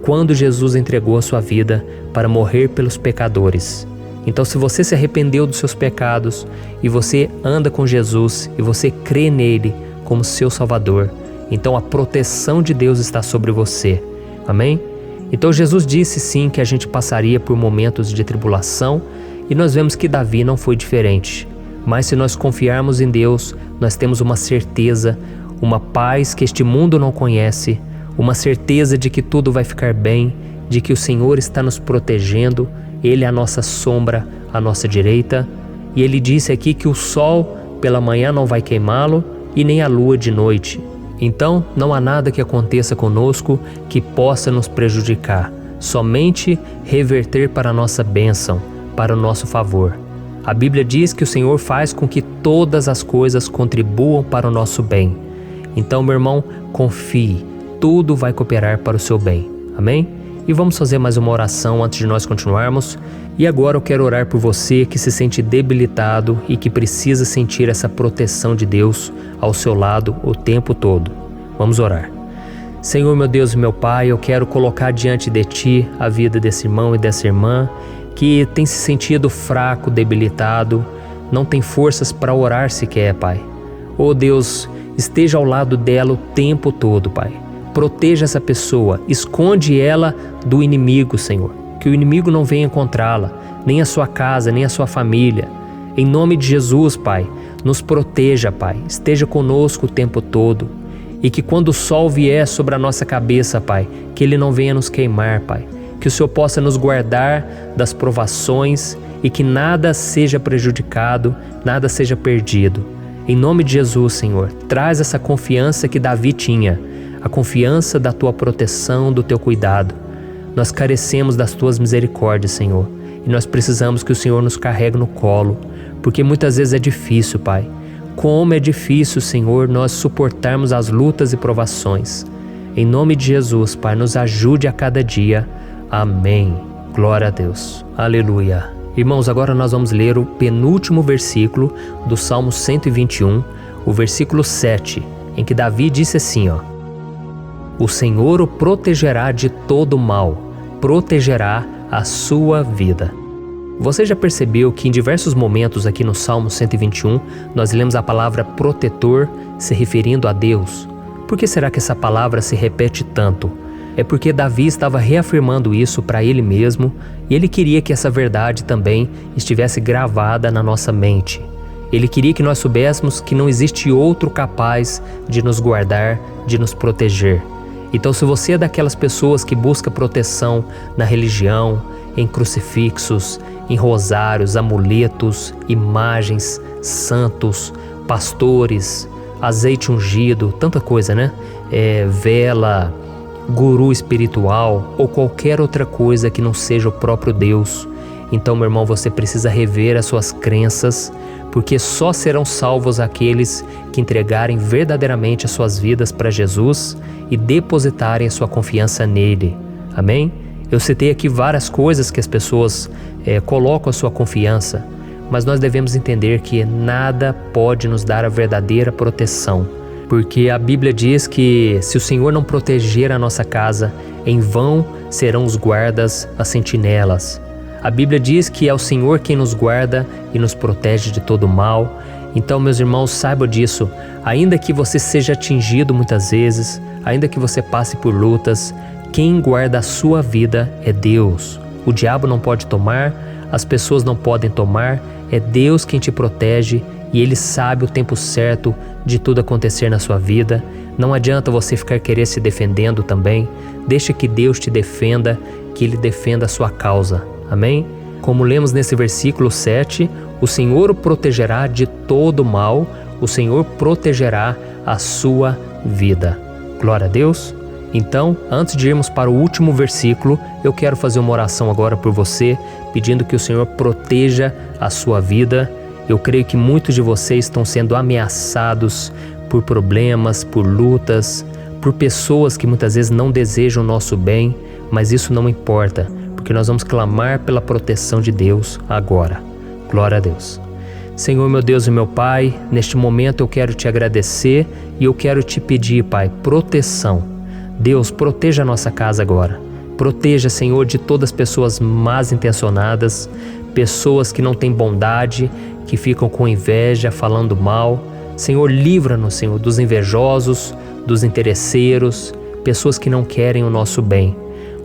quando Jesus entregou a sua vida para morrer pelos pecadores. Então, se você se arrependeu dos seus pecados e você anda com Jesus e você crê nele como seu Salvador, então a proteção de Deus está sobre você. Amém? Então Jesus disse sim que a gente passaria por momentos de tribulação e nós vemos que Davi não foi diferente. Mas se nós confiarmos em Deus, nós temos uma certeza, uma paz que este mundo não conhece, uma certeza de que tudo vai ficar bem, de que o Senhor está nos protegendo, Ele é a nossa sombra, à nossa direita. E Ele disse aqui que o sol pela manhã não vai queimá-lo e nem a lua de noite. Então, não há nada que aconteça conosco que possa nos prejudicar, somente reverter para a nossa bênção, para o nosso favor. A Bíblia diz que o Senhor faz com que todas as coisas contribuam para o nosso bem. Então, meu irmão, confie, tudo vai cooperar para o seu bem. Amém? E vamos fazer mais uma oração antes de nós continuarmos. E agora eu quero orar por você que se sente debilitado e que precisa sentir essa proteção de Deus ao seu lado o tempo todo. Vamos orar. Senhor, meu Deus e meu Pai, eu quero colocar diante de Ti a vida desse irmão e dessa irmã que tem se sentido fraco, debilitado, não tem forças para orar sequer, Pai. Oh Deus, esteja ao lado dela o tempo todo, Pai. Proteja essa pessoa, esconde ela do inimigo, Senhor. Que o inimigo não venha encontrá-la, nem a sua casa, nem a sua família. Em nome de Jesus, Pai, nos proteja, Pai, esteja conosco o tempo todo. E que quando o sol vier sobre a nossa cabeça, Pai, que ele não venha nos queimar, Pai. Que o Senhor possa nos guardar das provações e que nada seja prejudicado, nada seja perdido. Em nome de Jesus, Senhor, traz essa confiança que Davi tinha, a confiança da Tua proteção, do Teu cuidado. Nós carecemos das Tuas misericórdias, Senhor, e nós precisamos que o Senhor nos carregue no colo, porque muitas vezes é difícil, Pai. Como é difícil, Senhor, nós suportarmos as lutas e provações. Em nome de Jesus, Pai, nos ajude a cada dia. Amém. Glória a Deus. Aleluia. Irmãos, agora nós vamos ler o penúltimo versículo do Salmo 121, o versículo 7, em que Davi disse assim, O Senhor o protegerá de todo mal, protegerá a sua vida. Você já percebeu que em diversos momentos aqui no Salmo 121, nós lemos a palavra protetor se referindo a Deus? Por que será que essa palavra se repete tanto? É porque Davi estava reafirmando isso para ele mesmo e ele queria que essa verdade também estivesse gravada na nossa mente. Ele queria que nós soubéssemos que não existe outro capaz de nos guardar, de nos proteger. Então, se você é daquelas pessoas que busca proteção na religião, em crucifixos, em rosários, amuletos, imagens, santos, pastores, azeite ungido, tanta coisa, né? Vela, guru espiritual ou qualquer outra coisa que não seja o próprio Deus. Então, meu irmão, você precisa rever as suas crenças, porque só serão salvos aqueles que entregarem verdadeiramente as suas vidas para Jesus e depositarem a sua confiança nele. Amém? Eu citei aqui várias coisas que as pessoas colocam a sua confiança, mas nós devemos entender que nada pode nos dar a verdadeira proteção, porque a Bíblia diz que se o Senhor não proteger a nossa casa, em vão serão os guardas, as sentinelas. A Bíblia diz que é o Senhor quem nos guarda e nos protege de todo mal. Então, meus irmãos, saibam disso. Ainda que você seja atingido muitas vezes, ainda que você passe por lutas, quem guarda a sua vida é Deus. O diabo não pode tomar, as pessoas não podem tomar, é Deus quem te protege e Ele sabe o tempo certo de tudo acontecer na sua vida. Não adianta você ficar querer se defendendo também. Deixa que Deus te defenda, que Ele defenda a sua causa. Amém? Como lemos nesse versículo 7, o Senhor o protegerá de todo mal, o Senhor protegerá a sua vida. Glória a Deus. Então, antes de irmos para o último versículo, eu quero fazer uma oração agora por você, pedindo que o Senhor proteja a sua vida. Eu creio que muitos de vocês estão sendo ameaçados por problemas, por lutas, por pessoas que muitas vezes não desejam o nosso bem, mas isso não importa, porque nós vamos clamar pela proteção de Deus agora. Glória a Deus. Senhor, meu Deus e meu Pai, neste momento eu quero te agradecer e eu quero te pedir, Pai, proteção. Deus, proteja a nossa casa agora. Proteja, Senhor, de todas as pessoas más intencionadas, pessoas que não têm bondade, que ficam com inveja, falando mal. Senhor, livra-nos, Senhor, dos invejosos, dos interesseiros, pessoas que não querem o nosso bem.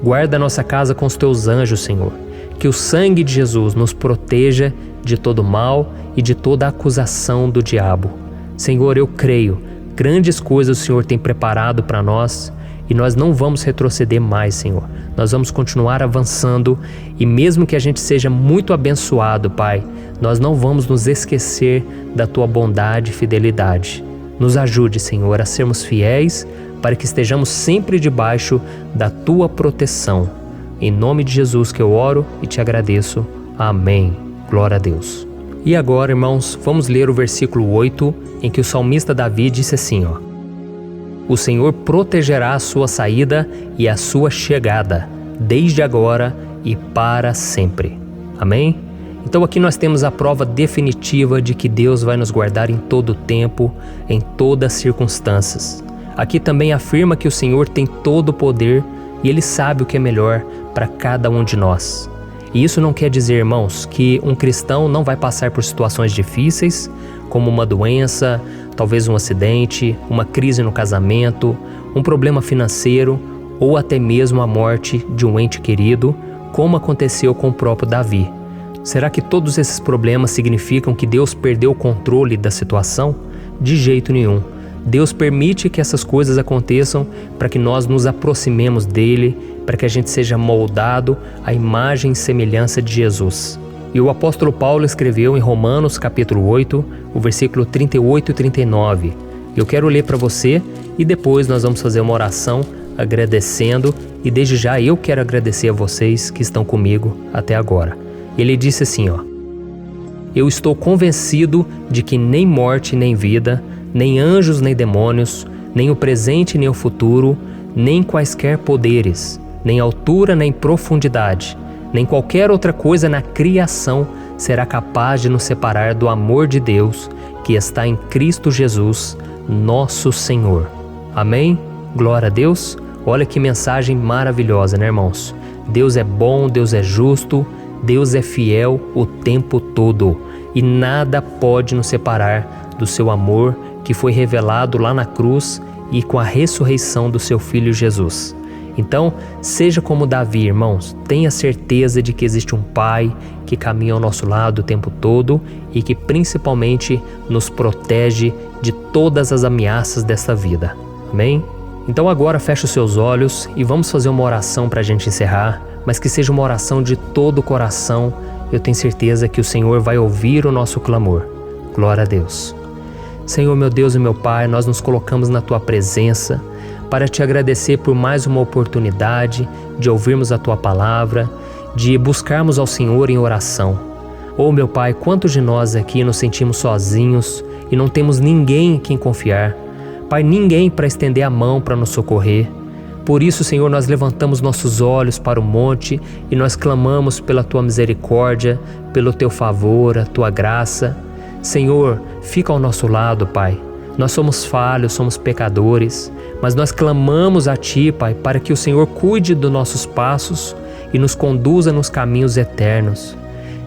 Guarda a nossa casa com os teus anjos, Senhor. Que o sangue de Jesus nos proteja de todo mal e de toda acusação do diabo. Senhor, eu creio, grandes coisas o Senhor tem preparado para nós e nós não vamos retroceder mais, Senhor. Nós vamos continuar avançando e mesmo que a gente seja muito abençoado, Pai, nós não vamos nos esquecer da Tua bondade e fidelidade. Nos ajude, Senhor, a sermos fiéis para que estejamos sempre debaixo da Tua proteção. Em nome de Jesus que eu oro e te agradeço. Amém. Glória a Deus. E agora, irmãos, vamos ler o versículo 8, em que o salmista Davi disse assim, O Senhor protegerá a sua saída e a sua chegada, desde agora e para sempre. Amém? Então aqui nós temos a prova definitiva de que Deus vai nos guardar em todo o tempo, em todas as circunstâncias. Aqui também afirma que o Senhor tem todo o poder e Ele sabe o que é melhor para cada um de nós. E isso não quer dizer, irmãos, que um cristão não vai passar por situações difíceis, como uma doença, talvez um acidente, uma crise no casamento, um problema financeiro ou até mesmo a morte de um ente querido, como aconteceu com o próprio Davi. Será que todos esses problemas significam que Deus perdeu o controle da situação? De jeito nenhum. Deus permite que essas coisas aconteçam para que nós nos aproximemos dele, para que a gente seja moldado à imagem e semelhança de Jesus. E o apóstolo Paulo escreveu em Romanos capítulo 8, o versículo 38 e 39. Eu quero ler para você e depois nós vamos fazer uma oração agradecendo, e desde já eu quero agradecer a vocês que estão comigo até agora. Ele disse assim, eu estou convencido de que nem morte nem vida, nem anjos nem demônios, nem o presente nem o futuro, nem quaisquer poderes, nem altura nem profundidade, nem qualquer outra coisa na criação será capaz de nos separar do amor de Deus que está em Cristo Jesus, nosso Senhor. Amém? Glória a Deus. Olha que mensagem maravilhosa, né, irmãos? Deus é bom, Deus é justo, Deus é fiel o tempo todo e nada pode nos separar do seu amor que foi revelado lá na cruz e com a ressurreição do seu Filho Jesus. Então, seja como Davi, irmãos, tenha certeza de que existe um Pai que caminha ao nosso lado o tempo todo e que principalmente nos protege de todas as ameaças desta vida. Amém? Então agora feche os seus olhos e vamos fazer uma oração para a gente encerrar, mas que seja uma oração de todo o coração. Eu tenho certeza que o Senhor vai ouvir o nosso clamor. Glória a Deus. Senhor, meu Deus e meu Pai, nós nos colocamos na Tua presença para Te agradecer por mais uma oportunidade de ouvirmos a Tua palavra, de buscarmos ao Senhor em oração. Oh, meu Pai, quantos de nós aqui nos sentimos sozinhos e não temos ninguém em quem confiar. Pai, ninguém para estender a mão para nos socorrer. Por isso, Senhor, nós levantamos nossos olhos para o monte e nós clamamos pela Tua misericórdia, pelo Teu favor, a Tua graça. Senhor, fica ao nosso lado, Pai. Nós somos falhos, somos pecadores, mas nós clamamos a Ti, Pai, para que o Senhor cuide dos nossos passos e nos conduza nos caminhos eternos.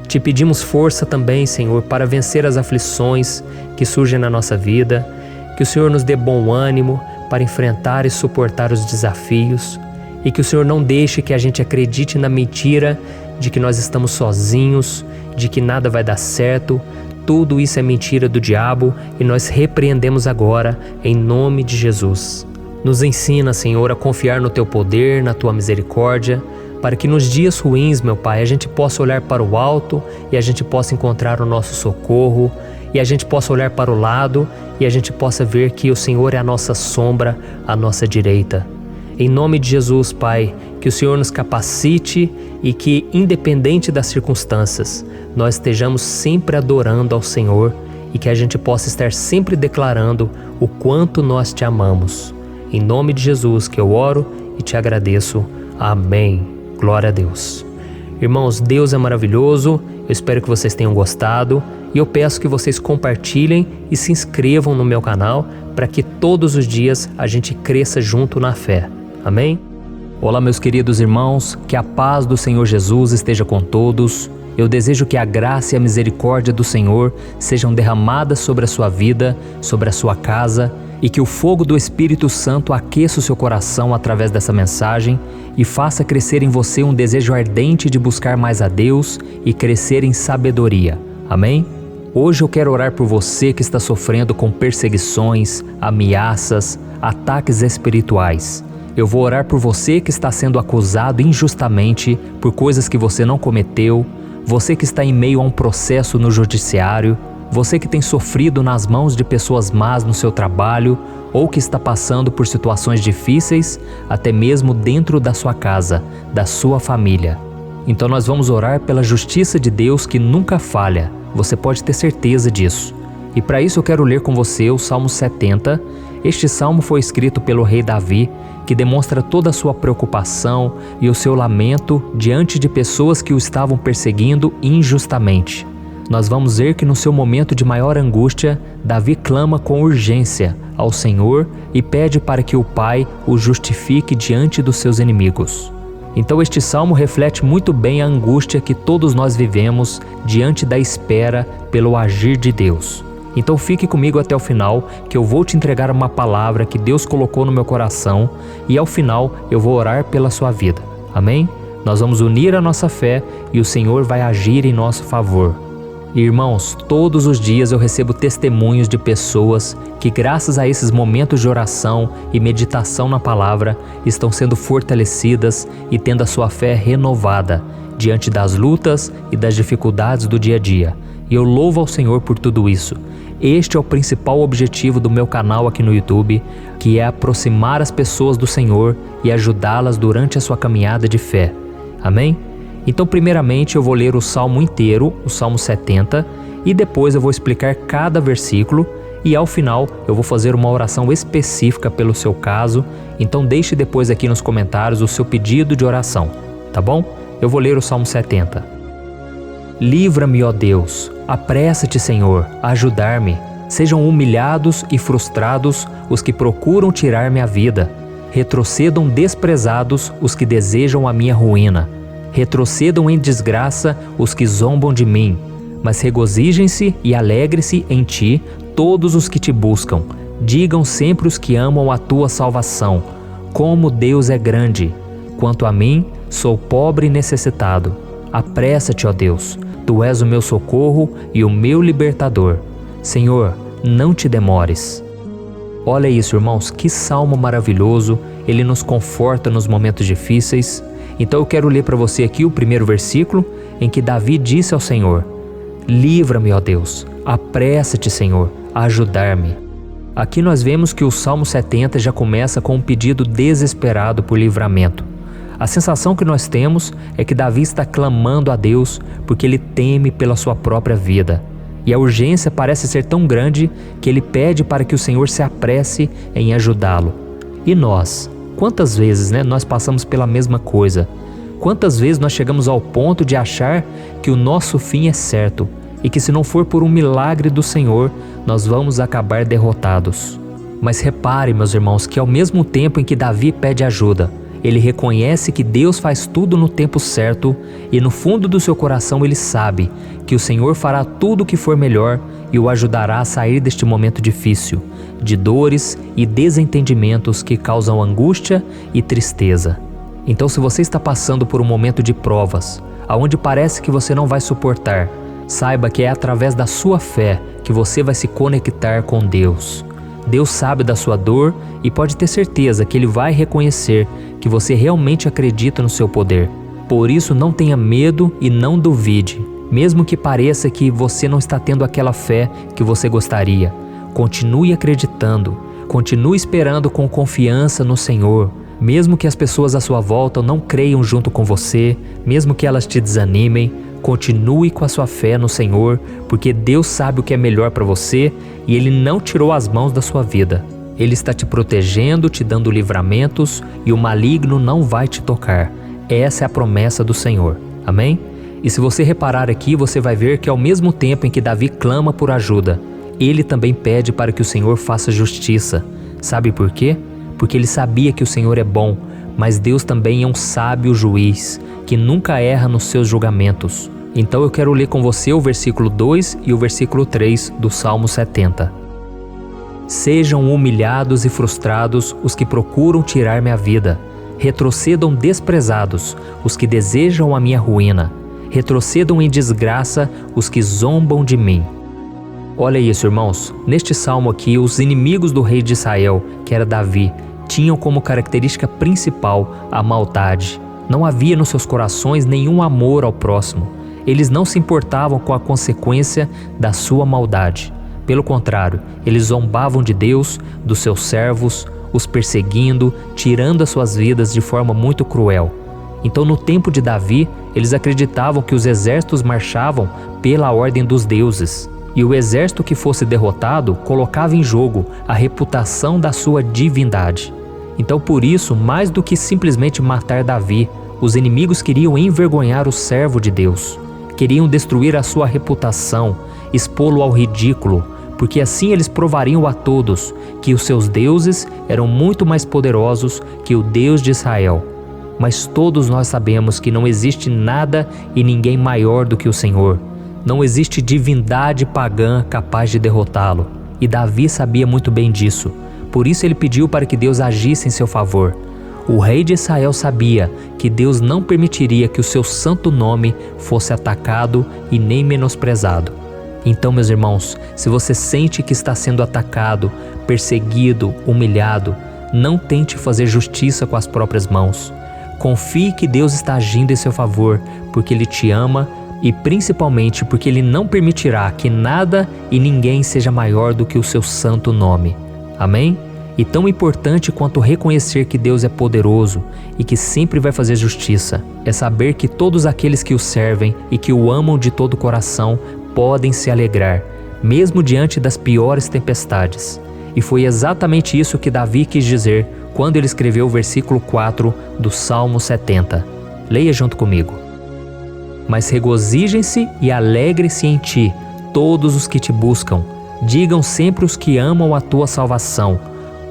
Te pedimos força também, Senhor, para vencer as aflições que surgem na nossa vida, que o Senhor nos dê bom ânimo para enfrentar e suportar os desafios e que o Senhor não deixe que a gente acredite na mentira de que nós estamos sozinhos, de que nada vai dar certo. Tudo isso é mentira do diabo e nós repreendemos agora em nome de Jesus. Nos ensina, Senhor, a confiar no Teu poder, na Tua misericórdia, para que nos dias ruins, meu Pai, a gente possa olhar para o alto e a gente possa encontrar o nosso socorro, e a gente possa olhar para o lado e a gente possa ver que o Senhor é a nossa sombra, a nossa direita. Em nome de Jesus, Pai, que o Senhor nos capacite e que, independente das circunstâncias, nós estejamos sempre adorando ao Senhor e que a gente possa estar sempre declarando o quanto nós Te amamos. Em nome de Jesus que eu oro e Te agradeço. Amém. Glória a Deus. Irmãos, Deus é maravilhoso. Eu espero que vocês tenham gostado e eu peço que vocês compartilhem e se inscrevam no meu canal para que todos os dias a gente cresça junto na fé. Amém? Olá, meus queridos irmãos, que a paz do Senhor Jesus esteja com todos. Eu desejo que a graça e a misericórdia do Senhor sejam derramadas sobre a sua vida, sobre a sua casa, e que o fogo do Espírito Santo aqueça o seu coração através dessa mensagem e faça crescer em você um desejo ardente de buscar mais a Deus e crescer em sabedoria. Amém? Hoje eu quero orar por você que está sofrendo com perseguições, ameaças, ataques espirituais. Eu vou orar por você que está sendo acusado injustamente por coisas que você não cometeu, você que está em meio a um processo no judiciário, você que tem sofrido nas mãos de pessoas más no seu trabalho ou que está passando por situações difíceis, até mesmo dentro da sua casa, da sua família. Então nós vamos orar pela justiça de Deus que nunca falha, você pode ter certeza disso. E para isso eu quero ler com você o Salmo 70. Este salmo foi escrito pelo rei Davi, que demonstra toda a sua preocupação e o seu lamento diante de pessoas que o estavam perseguindo injustamente. Nós vamos ver que no seu momento de maior angústia, Davi clama com urgência ao Senhor e pede para que o Pai o justifique diante dos seus inimigos. Então este salmo reflete muito bem a angústia que todos nós vivemos diante da espera pelo agir de Deus. Então fique comigo até o final, que eu vou te entregar uma palavra que Deus colocou no meu coração e ao final eu vou orar pela sua vida. Amém? Nós vamos unir a nossa fé e o Senhor vai agir em nosso favor. Irmãos, todos os dias eu recebo testemunhos de pessoas que, graças a esses momentos de oração e meditação na palavra, estão sendo fortalecidas e tendo a sua fé renovada diante das lutas e das dificuldades do dia a dia. E eu louvo ao Senhor por tudo isso. Este é o principal objetivo do meu canal aqui no YouTube, que é aproximar as pessoas do Senhor e ajudá-las durante a sua caminhada de fé. Amém? Então, primeiramente, eu vou ler o Salmo inteiro, o Salmo 70, e depois eu vou explicar cada versículo e ao final eu vou fazer uma oração específica pelo seu caso. Então deixe depois aqui nos comentários o seu pedido de oração, tá bom? Eu vou ler o Salmo 70. Livra-me, ó Deus, apressa-te, Senhor, a ajudar-me. Sejam humilhados e frustrados os que procuram tirar-me a vida. Retrocedam desprezados os que desejam a minha ruína. Retrocedam em desgraça os que zombam de mim, mas regozijem-se e alegre-se em ti todos os que te buscam. Digam sempre os que amam a tua salvação, como Deus é grande. Quanto a mim, sou pobre e necessitado. Apressa-te, ó Deus, tu és o meu socorro e o meu libertador. Senhor, não te demores. Olha isso, irmãos, que salmo maravilhoso, ele nos conforta nos momentos difíceis. Então eu quero ler para você aqui o primeiro versículo, em que Davi disse ao Senhor: livra-me, ó Deus, apressa-te, Senhor, a ajudar-me. Aqui nós vemos que o Salmo 70 já começa com um pedido desesperado por livramento. A sensação que nós temos é que Davi está clamando a Deus porque ele teme pela sua própria vida. E a urgência parece ser tão grande que ele pede para que o Senhor se apresse em ajudá-lo. E nós? Quantas vezes nós passamos pela mesma coisa? Quantas vezes nós chegamos ao ponto de achar que o nosso fim é certo e que se não for por um milagre do Senhor, nós vamos acabar derrotados? Mas repare, meus irmãos, que ao mesmo tempo em que Davi pede ajuda, ele reconhece que Deus faz tudo no tempo certo e no fundo do seu coração ele sabe que o Senhor fará tudo o que for melhor e o ajudará a sair deste momento difícil, de dores e desentendimentos que causam angústia e tristeza. Então, se você está passando por um momento de provas, aonde parece que você não vai suportar, saiba que é através da sua fé que você vai se conectar com Deus. Deus sabe da sua dor e pode ter certeza que Ele vai reconhecer que você realmente acredita no seu poder. Por isso, não tenha medo e não duvide, mesmo que pareça que você não está tendo aquela fé que você gostaria. Continue acreditando, continue esperando com confiança no Senhor, mesmo que as pessoas à sua volta não creiam junto com você, mesmo que elas te desanimem. Continue com a sua fé no Senhor, porque Deus sabe o que é melhor para você e Ele não tirou as mãos da sua vida. Ele está te protegendo, te dando livramentos e o maligno não vai te tocar. Essa é a promessa do Senhor. Amém? E se você reparar aqui, você vai ver que ao mesmo tempo em que Davi clama por ajuda, ele também pede para que o Senhor faça justiça. Sabe por quê? Porque ele sabia que o Senhor é bom, mas Deus também é um sábio juiz, que nunca erra nos seus julgamentos. Então eu quero ler com você o versículo 2 e o versículo 3 do Salmo 70. Sejam humilhados e frustrados os que procuram tirar-me a vida. Retrocedam desprezados os que desejam a minha ruína. Retrocedam em desgraça os que zombam de mim. Olha isso, irmãos. Neste salmo aqui, os inimigos do rei de Israel, que era Davi, tinham como característica principal a maldade. Não havia nos seus corações nenhum amor ao próximo. Eles não se importavam com a consequência da sua maldade. Pelo contrário, eles zombavam de Deus, dos seus servos, os perseguindo, tirando as suas vidas de forma muito cruel. Então, no tempo de Davi, eles acreditavam que os exércitos marchavam pela ordem dos deuses. E o exército que fosse derrotado colocava em jogo a reputação da sua divindade. Então, por isso, mais do que simplesmente matar Davi, os inimigos queriam envergonhar o servo de Deus. Queriam destruir a sua reputação, expô-lo ao ridículo, porque assim eles provariam a todos que os seus deuses eram muito mais poderosos que o Deus de Israel. Mas todos nós sabemos que não existe nada e ninguém maior do que o Senhor. Não existe divindade pagã capaz de derrotá-lo. E Davi sabia muito bem disso. Por isso ele pediu para que Deus agisse em seu favor. O rei de Israel sabia que Deus não permitiria que o seu santo nome fosse atacado e nem menosprezado. Então, meus irmãos, se você sente que está sendo atacado, perseguido, humilhado, não tente fazer justiça com as próprias mãos. Confie que Deus está agindo em seu favor, porque Ele te ama e principalmente porque Ele não permitirá que nada e ninguém seja maior do que o seu santo nome. Amém? E tão importante quanto reconhecer que Deus é poderoso e que sempre vai fazer justiça, é saber que todos aqueles que o servem e que o amam de todo o coração podem se alegrar, mesmo diante das piores tempestades. E foi exatamente isso que Davi quis dizer quando ele escreveu o versículo 4 do Salmo 70. Leia junto comigo. Mas regozijem-se e alegrem-se em ti, todos os que te buscam. Digam sempre os que amam a tua salvação,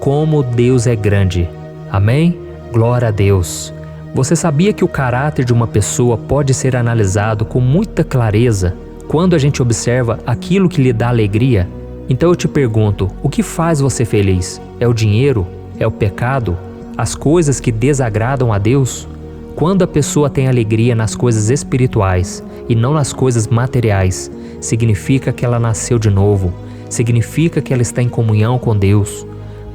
como Deus é grande. Amém? Glória a Deus. Você sabia que o caráter de uma pessoa pode ser analisado com muita clareza quando a gente observa aquilo que lhe dá alegria? Então eu te pergunto, o que faz você feliz? É o dinheiro? É o pecado? As coisas que desagradam a Deus? Quando a pessoa tem alegria nas coisas espirituais e não nas coisas materiais, significa que ela nasceu de novo, significa que ela está em comunhão com Deus.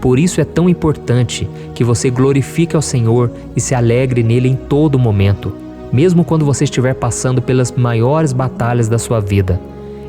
Por isso é tão importante que você glorifique ao Senhor e se alegre nele em todo momento, mesmo quando você estiver passando pelas maiores batalhas da sua vida.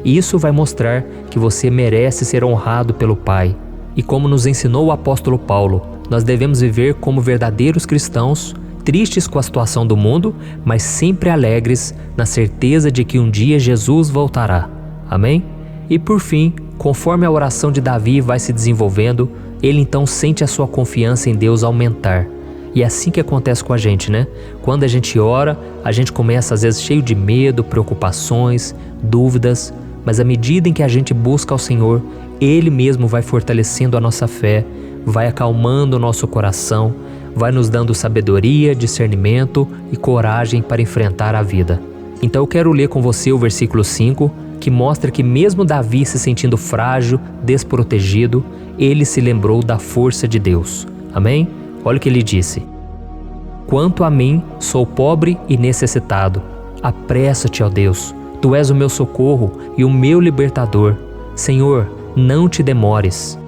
Isso vai mostrar que você merece ser honrado pelo Pai. E como nos ensinou o apóstolo Paulo, nós devemos viver como verdadeiros cristãos, tristes com a situação do mundo, mas sempre alegres na certeza de que um dia Jesus voltará. Amém? E por fim, conforme a oração de Davi vai se desenvolvendo, ele então sente a sua confiança em Deus aumentar. E é assim que acontece com a gente, né? Quando a gente ora, a gente começa às vezes cheio de medo, preocupações, dúvidas, mas à medida em que a gente busca ao Senhor, Ele mesmo vai fortalecendo a nossa fé, vai acalmando o nosso coração, vai nos dando sabedoria, discernimento e coragem para enfrentar a vida. Então eu quero ler com você o versículo 5, que mostra que mesmo Davi se sentindo frágil, desprotegido, ele se lembrou da força de Deus. Amém? Olha o que ele disse. Quanto a mim, sou pobre e necessitado. Apressa-te, ó Deus. Tu és o meu socorro e o meu libertador. Senhor, não te demores.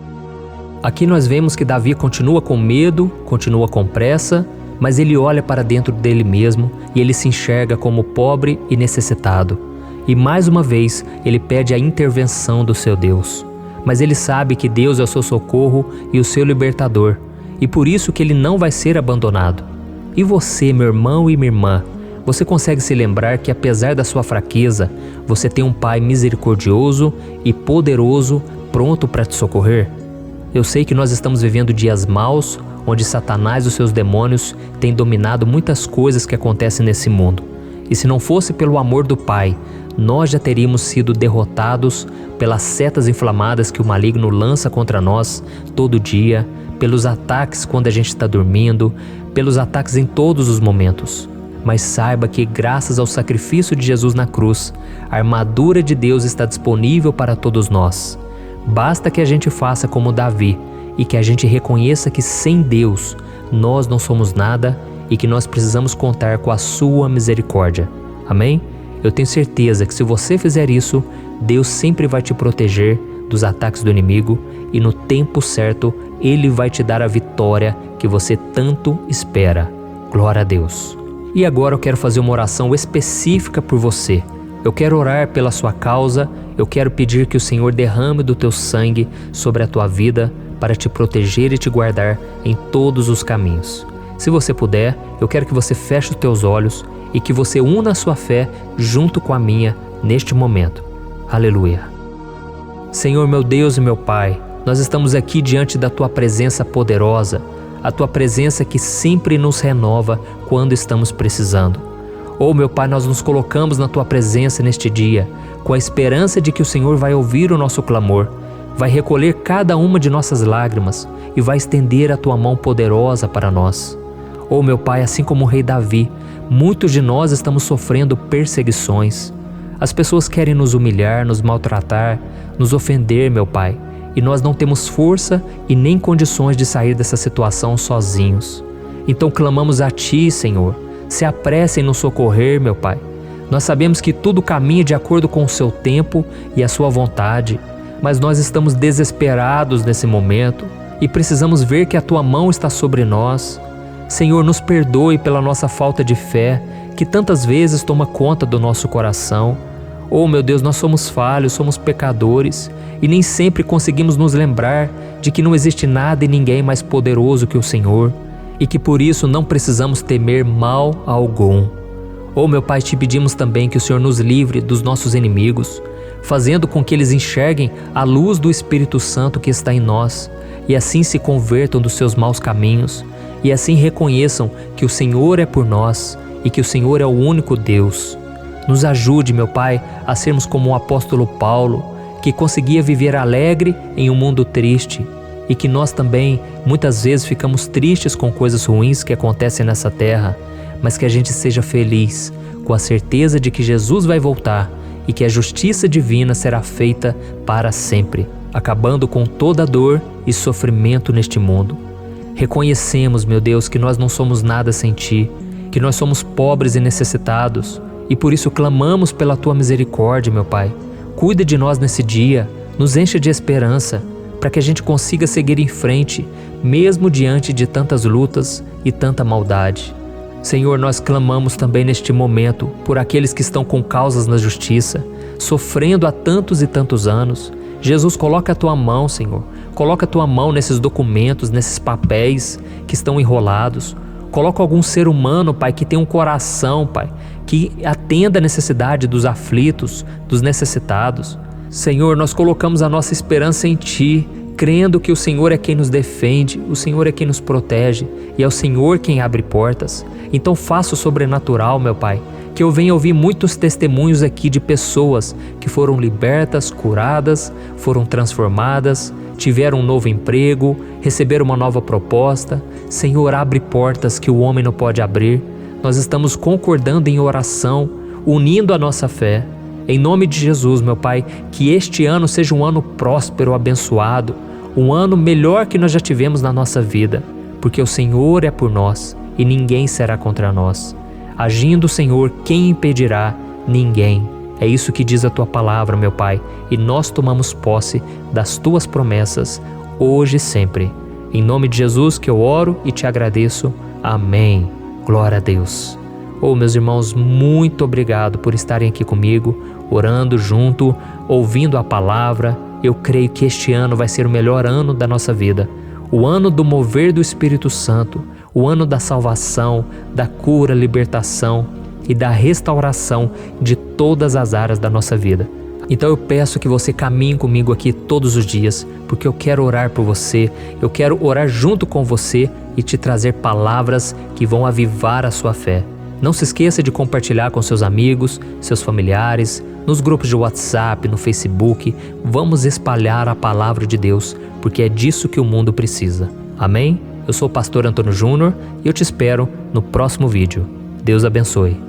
Aqui nós vemos que Davi continua com medo, continua com pressa, mas ele olha para dentro dele mesmo e ele se enxerga como pobre e necessitado. E mais uma vez, ele pede a intervenção do seu Deus. Mas ele sabe que Deus é o seu socorro e o seu libertador, e por isso que ele não vai ser abandonado. E você, meu irmão e minha irmã, você consegue se lembrar que apesar da sua fraqueza, você tem um Pai misericordioso e poderoso pronto para te socorrer? Eu sei que nós estamos vivendo dias maus, onde Satanás e os seus demônios têm dominado muitas coisas que acontecem nesse mundo. E se não fosse pelo amor do Pai, nós já teríamos sido derrotados pelas setas inflamadas que o maligno lança contra nós todo dia, pelos ataques quando a gente está dormindo, pelos ataques em todos os momentos. Mas saiba que graças ao sacrifício de Jesus na cruz, a armadura de Deus está disponível para todos nós. Basta que a gente faça como Davi e que a gente reconheça que sem Deus nós não somos nada e que nós precisamos contar com a sua misericórdia. Amém? Eu tenho certeza que se você fizer isso, Deus sempre vai te proteger dos ataques do inimigo e no tempo certo Ele vai te dar a vitória que você tanto espera. Glória a Deus. E agora eu quero fazer uma oração específica por você. Eu quero orar pela sua causa, eu quero pedir que o Senhor derrame do teu sangue sobre a tua vida para te proteger e te guardar em todos os caminhos. Se você puder, eu quero que você feche os teus olhos e que você una a sua fé junto com a minha neste momento. Aleluia. Senhor, meu Deus e meu Pai, nós estamos aqui diante da Tua presença poderosa, a Tua presença que sempre nos renova quando estamos precisando. Oh, meu Pai, nós nos colocamos na Tua presença neste dia, com a esperança de que o Senhor vai ouvir o nosso clamor, vai recolher cada uma de nossas lágrimas e vai estender a Tua mão poderosa para nós. Oh, meu Pai, assim como o rei Davi, muitos de nós estamos sofrendo perseguições. As pessoas querem nos humilhar, nos maltratar, nos ofender, meu Pai, e nós não temos força e nem condições de sair dessa situação sozinhos. Então clamamos a Ti, Senhor. Se apresse em nos socorrer, meu Pai. Nós sabemos que tudo caminha de acordo com o Seu tempo e a Sua vontade, mas nós estamos desesperados nesse momento e precisamos ver que a Tua mão está sobre nós. Senhor, nos perdoe pela nossa falta de fé, que tantas vezes toma conta do nosso coração. Oh, meu Deus, nós somos falhos, somos pecadores e nem sempre conseguimos nos lembrar de que não existe nada e ninguém mais poderoso que o Senhor e que por isso não precisamos temer mal algum. Oh, meu Pai, te pedimos também que o Senhor nos livre dos nossos inimigos, fazendo com que eles enxerguem a luz do Espírito Santo que está em nós e assim se convertam dos seus maus caminhos e assim reconheçam que o Senhor é por nós e que o Senhor é o único Deus. Nos ajude, meu Pai, a sermos como o apóstolo Paulo, que conseguia viver alegre em um mundo triste, e que nós também, muitas vezes, ficamos tristes com coisas ruins que acontecem nessa terra, mas que a gente seja feliz, com a certeza de que Jesus vai voltar e que a justiça divina será feita para sempre, acabando com toda dor e sofrimento neste mundo. Reconhecemos, meu Deus, que nós não somos nada sem Ti, que nós somos pobres e necessitados, e por isso clamamos pela Tua misericórdia, meu Pai. Cuida de nós nesse dia, nos enche de esperança, para que a gente consiga seguir em frente, mesmo diante de tantas lutas e tanta maldade. Senhor, nós clamamos também neste momento por aqueles que estão com causas na justiça, sofrendo há tantos e tantos anos. Jesus, coloca a Tua mão, Senhor. Coloca a Tua mão nesses documentos, nesses papéis que estão enrolados. Coloca algum ser humano, Pai, que tem um coração, Pai, que atenda a necessidade dos aflitos, dos necessitados. Senhor, nós colocamos a nossa esperança em Ti, crendo que o Senhor é quem nos defende, o Senhor é quem nos protege e é o Senhor quem abre portas. Então faça o sobrenatural, meu Pai, que eu venha ouvir muitos testemunhos aqui de pessoas que foram libertas, curadas, foram transformadas, tiveram um novo emprego, receberam uma nova proposta. Senhor, abre portas que o homem não pode abrir. Nós estamos concordando em oração, unindo a nossa fé. Em nome de Jesus, meu Pai, que este ano seja um ano próspero, abençoado, um ano melhor que nós já tivemos na nossa vida, porque o Senhor é por nós e ninguém será contra nós. Agindo o Senhor, quem impedirá? Ninguém. É isso que diz a Tua palavra, meu Pai, e nós tomamos posse das Tuas promessas, hoje e sempre. Em nome de Jesus que eu oro e te agradeço. Amém. Glória a Deus. Oh, meus irmãos, muito obrigado por estarem aqui comigo, orando junto, ouvindo a palavra. Eu creio que este ano vai ser o melhor ano da nossa vida. O ano do mover do Espírito Santo, o ano da salvação, da cura, libertação e da restauração de todas as áreas da nossa vida. Então eu peço que você caminhe comigo aqui todos os dias, porque eu quero orar por você, eu quero orar junto com você e te trazer palavras que vão avivar a sua fé. Não se esqueça de compartilhar com seus amigos, seus familiares, nos grupos de WhatsApp, no Facebook. Vamos espalhar a palavra de Deus, porque é disso que o mundo precisa. Amém? Eu sou o pastor Antônio Júnior e eu te espero no próximo vídeo. Deus abençoe.